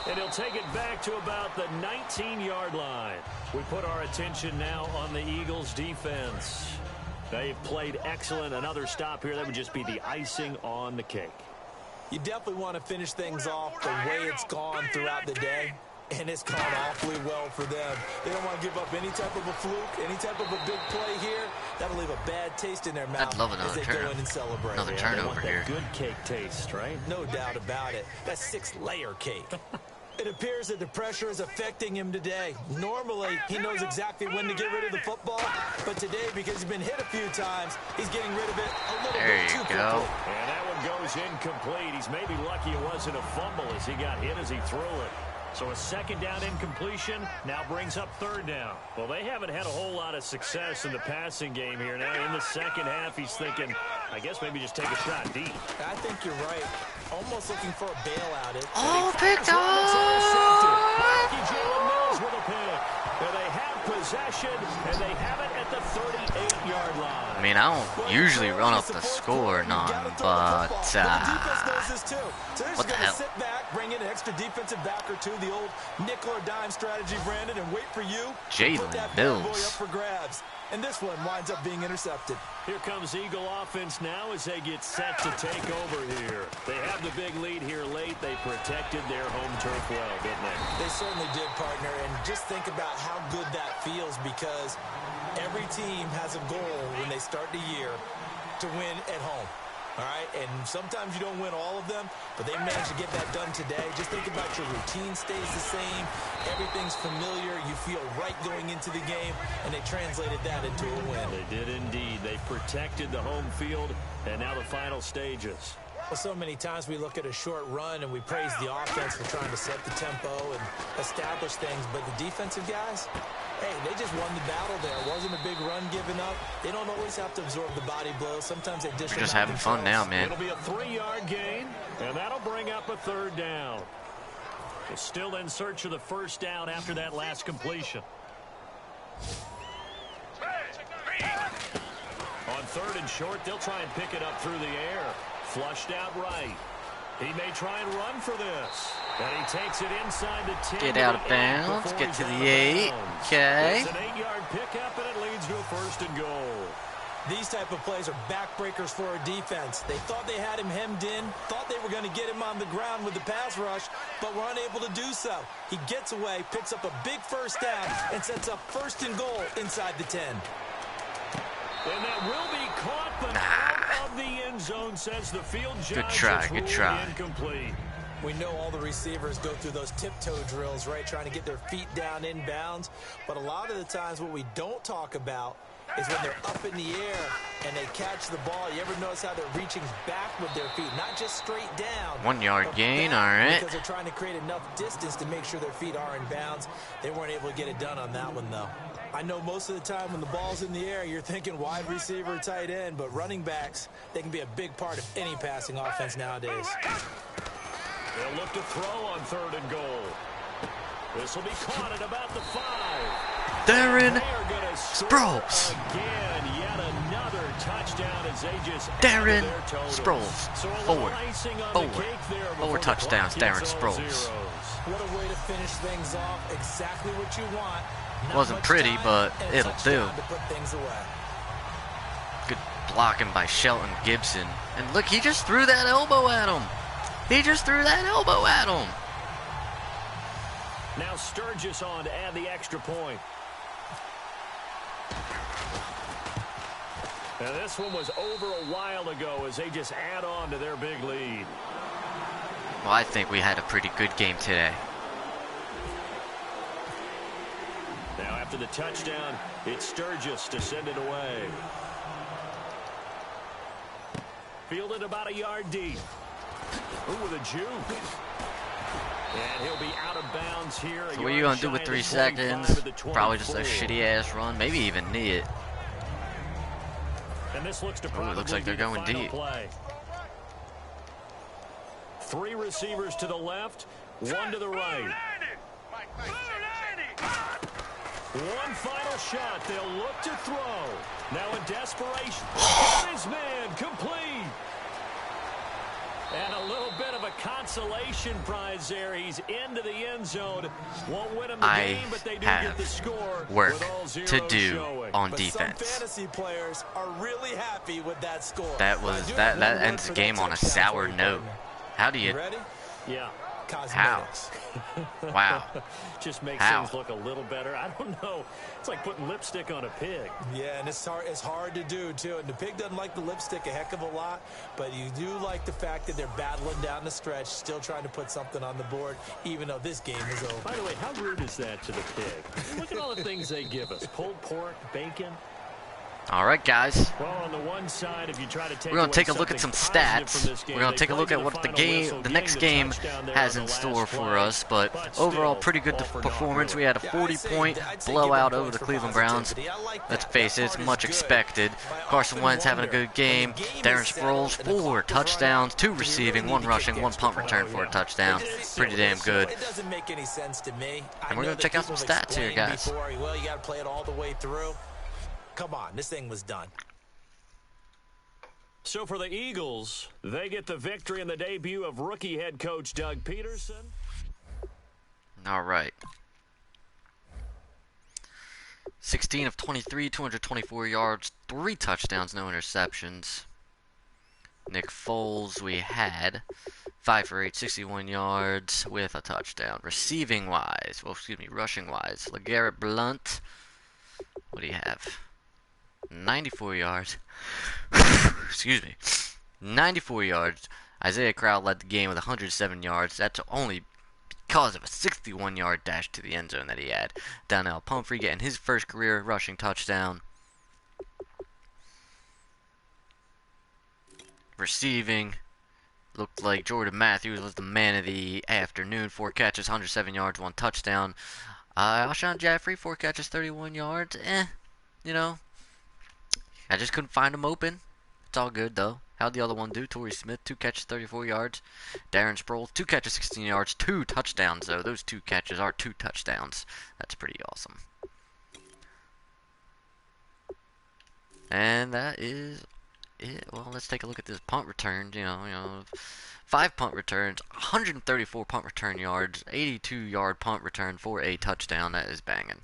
And he'll take it back to about the 19-yard line. We put our attention now on the Eagles' defense. They've played excellent. Another stop here, that would just be the icing on the cake. You definitely want to finish things off the way it's gone throughout the day. And it's gone awfully well for them. They don't want to give up any type of a fluke, any type of a big play here. That'll leave a bad taste in their mouth I'd love another as they go in and celebrate. Another They turnover want here. that good cake taste, right? No doubt about it. That's 6-layer cake. It appears that the pressure is affecting him today. Normally, he knows exactly when to get rid of the football, but today, because he's been hit a few times, he's getting rid of it a little bit too quickly. And that one goes incomplete. He's maybe lucky it wasn't a fumble as he got hit as he threw it. So a second down incompletion now brings up third down. Well, they haven't had a whole lot of success in the passing game here. Now in the second half, he's thinking, I guess maybe just take a shot deep. I think you're right. Almost looking for a bailout. Oh, picked It's intercepted. up! Lucky Jalen Mills with a pick. And they have possession, and they have it at the 38-yard line. I mean, I don't usually run up the score none, but what the hell? Sit back, bring in an extra defensive back or two, the old nickel or dime strategy, Brandon, and wait for you to put that bad boy up Mills. for grabs. And this one winds up being intercepted. Here comes Eagle offense now as they get set to take over here. They have the big lead here late. They protected their home turf well, didn't they? They certainly did, partner. And just think about how good that feels, because every team has a goal when they start the year to win at home. All right, and sometimes you don't win all of them, but they managed to get that done today. Just think about your routine stays the same. Everything's familiar. You feel right going into the game, and they translated that into a win. They did indeed. They protected the home field, and now the final stages. Well, so many times we look at a short run and we praise the offense for trying to set the tempo and establish things, but the defensive guys, hey, they just won the battle there. It wasn't a big run given up. They don't always have to absorb the body blows. Sometimes they dish We're them just out having fun now, themselves. man. It'll be a 3-yard gain, and that'll bring up a third down. They're still in search of the first down after that last completion. On third and short, they'll try and pick it up through the air. Flushed out right. He may try and run for this. And he takes it inside the 10. Get out of bounds. Get to the 8. Okay. It's an 8-yard pickup, and it leads to a first and goal. These type of plays are backbreakers for a defense. They thought they had him hemmed in, thought they were going to get him on the ground with the pass rush, but were unable to do so. He gets away, picks up a big first down, and sets up first and goal inside the 10. And that will be caught, but out of the end zone, says the field judge. Good try, It's good ruled try. incomplete. We know all the receivers go through those tiptoe drills, right, trying to get their feet down inbounds. But a lot of the times what we don't talk about is when they're up in the air and they catch the ball. You ever notice how they're reaching back with their feet, not just straight down. 1 yard gain, all right. Because they're trying to create enough distance to make sure their feet are in bounds. They weren't able to get it done on that one, though. I know most of the time when the ball's in the air, you're thinking wide receiver, tight end, but running backs, they can be a big part of any passing offense nowadays. They'll look to throw on 3rd and goal. This will be caught at about the 5. Darren They are gonna score Sproles. again. Yet another touchdown as they just Darren added their totals. Sproles. So a little Four. icing on Four. the cake there before Four the touchdowns, clock Darren hits all Sproles. zeros. What a way to finish things off. Exactly what you want. Not Wasn't much pretty, time but and a it'll do. touchdown to put things away. Good blocking by Shelton Gibson. And look, he just threw that elbow at him. He just threw that elbow at him. Now Sturgis on to add the extra point. And this one was over a while ago as they just add on to their big lead. Well, I think we had a pretty good game today. Now after the touchdown, it's Sturgis to send it away. Fielded about a yard deep. Ooh, with a juke. And he'll be out of bounds here. So what are you going to do with 3 seconds? Probably just a shitty-ass run. Maybe even knee it. And this looks to Ooh, it looks like they're going deep. Play. 3 receivers to the left, 1 to the right. One final shot. They'll look to throw. Now in desperation. Got his man complete. And a little bit of a consolation prize there. He's into the end zone. Won't win him the game, but they do get the score. Work with all zeros to do showing. on But defense. some fantasy players are really happy with that score. That was that ends the game on a sour note. How do You you? ready? Yeah. How? Cosmetics. Wow. Just makes How? things look a little better. I don't know. It's like putting lipstick on a pig. Yeah, and it's hard to do, too. And the pig doesn't like the lipstick a heck of a lot, but you do like the fact that they're battling down the stretch, still trying to put something on the board, even though this game is over. By the way, how rude is that to the pig? Look at all the things they give us. Pulled pork, bacon. All right, guys. Well, on the one side, if you try to take We're gonna away take a look at something some positive stats. from this game, We're gonna they take a played look to at what the final whistle, next getting game the touchdown there has on in the store last for play. us. But overall, still, pretty good all for naught, performance. We really. had a Yeah, 40-point I'd say blowout give him over the points for Cleveland Browns. positivity. I like Let's that. face it, That it's part much is good. expected. But I Carson often Wentz having a wonder, good game. when the game Darren is settled Sproles, and the 4 clock is running touchdowns, out, 2 do we receiving, really 1 need to kick rushing, the 1 extra punt point? return for a touchdown. It's Pretty silly. damn good. It doesn't make any sense to me. And we're gonna check out some stats here, guys. Well, you got to play it all the way through. Come on, this thing was done. So for the Eagles, they get the victory in the debut of rookie head coach Doug Peterson. All right. 16 of 23, 224 yards, 3 touchdowns, no interceptions. Nick Foles, we had 5 for 8, 61 yards with a touchdown. Rushing wise, LeGarrette Blount, what do you have? 94 yards. Excuse me. 94 yards. Isaiah Crowd led the game with 107 yards. That's only because of a 61-yard dash to the end zone that he had. Donnell Pumphrey getting his first career rushing touchdown. Receiving, looked like Jordan Matthews was the man of the afternoon. 4 catches, 107 yards, 1 touchdown. Alshon Jeffrey, 4 catches, 31 yards. You know, I just couldn't find him open. It's all good, though. How'd the other one do? Torrey Smith, 2 catches, 34 yards. Darren Sproles, 2 catches, 16 yards, 2 touchdowns, though. Those 2 catches are 2 touchdowns. That's pretty awesome. And that is it. Well, let's take a look at this punt return. You know, 5 punt returns, 134 punt return yards, 82-yard punt return for a touchdown. That is banging.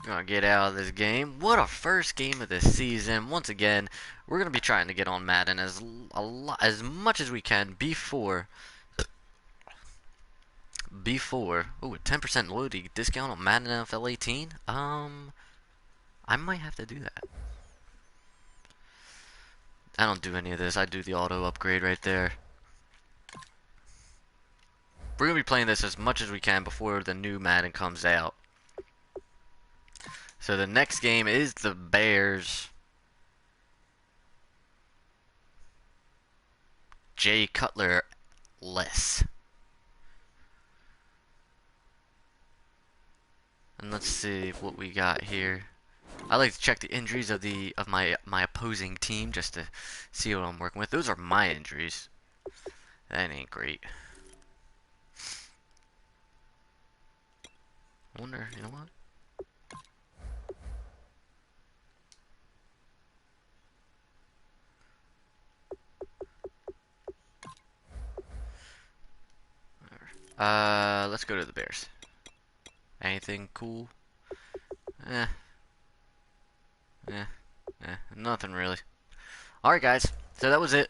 Gonna get out of this game. What a first game of the season. Once again, we're gonna be trying to get on Madden as much as we can before. Ooh, a 10% loyalty discount on Madden NFL 18. I might have to do that. I don't do any of this. I do the auto upgrade right there. We're going to be playing this as much as we can before the new Madden comes out. So the next game is the Bears. Jay Cutler less. And let's see what we got here. I like to check the injuries of my opposing team just to see what I'm working with. Those are my injuries. That ain't great. I wonder, you know what? Let's go to the Bears. Anything cool? Eh. Nothing really. Alright guys, so that was it.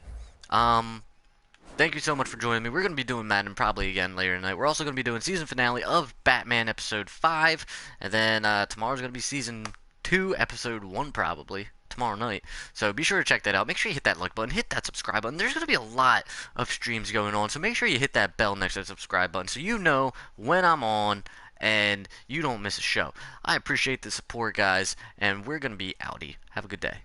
Thank you so much for joining me. We're going to be doing Madden probably again later tonight. We're also going to be doing season finale of Batman episode 5. And then tomorrow's going to be season 2, episode 1 probably. Tomorrow night. So be sure to check that out. Make sure you hit that like button. Hit that subscribe button. There's going to be a lot of streams going on. So make sure you hit that bell next to the subscribe button so you know when I'm on and you don't miss a show. I appreciate the support, guys. And we're going to be outie. Have a good day.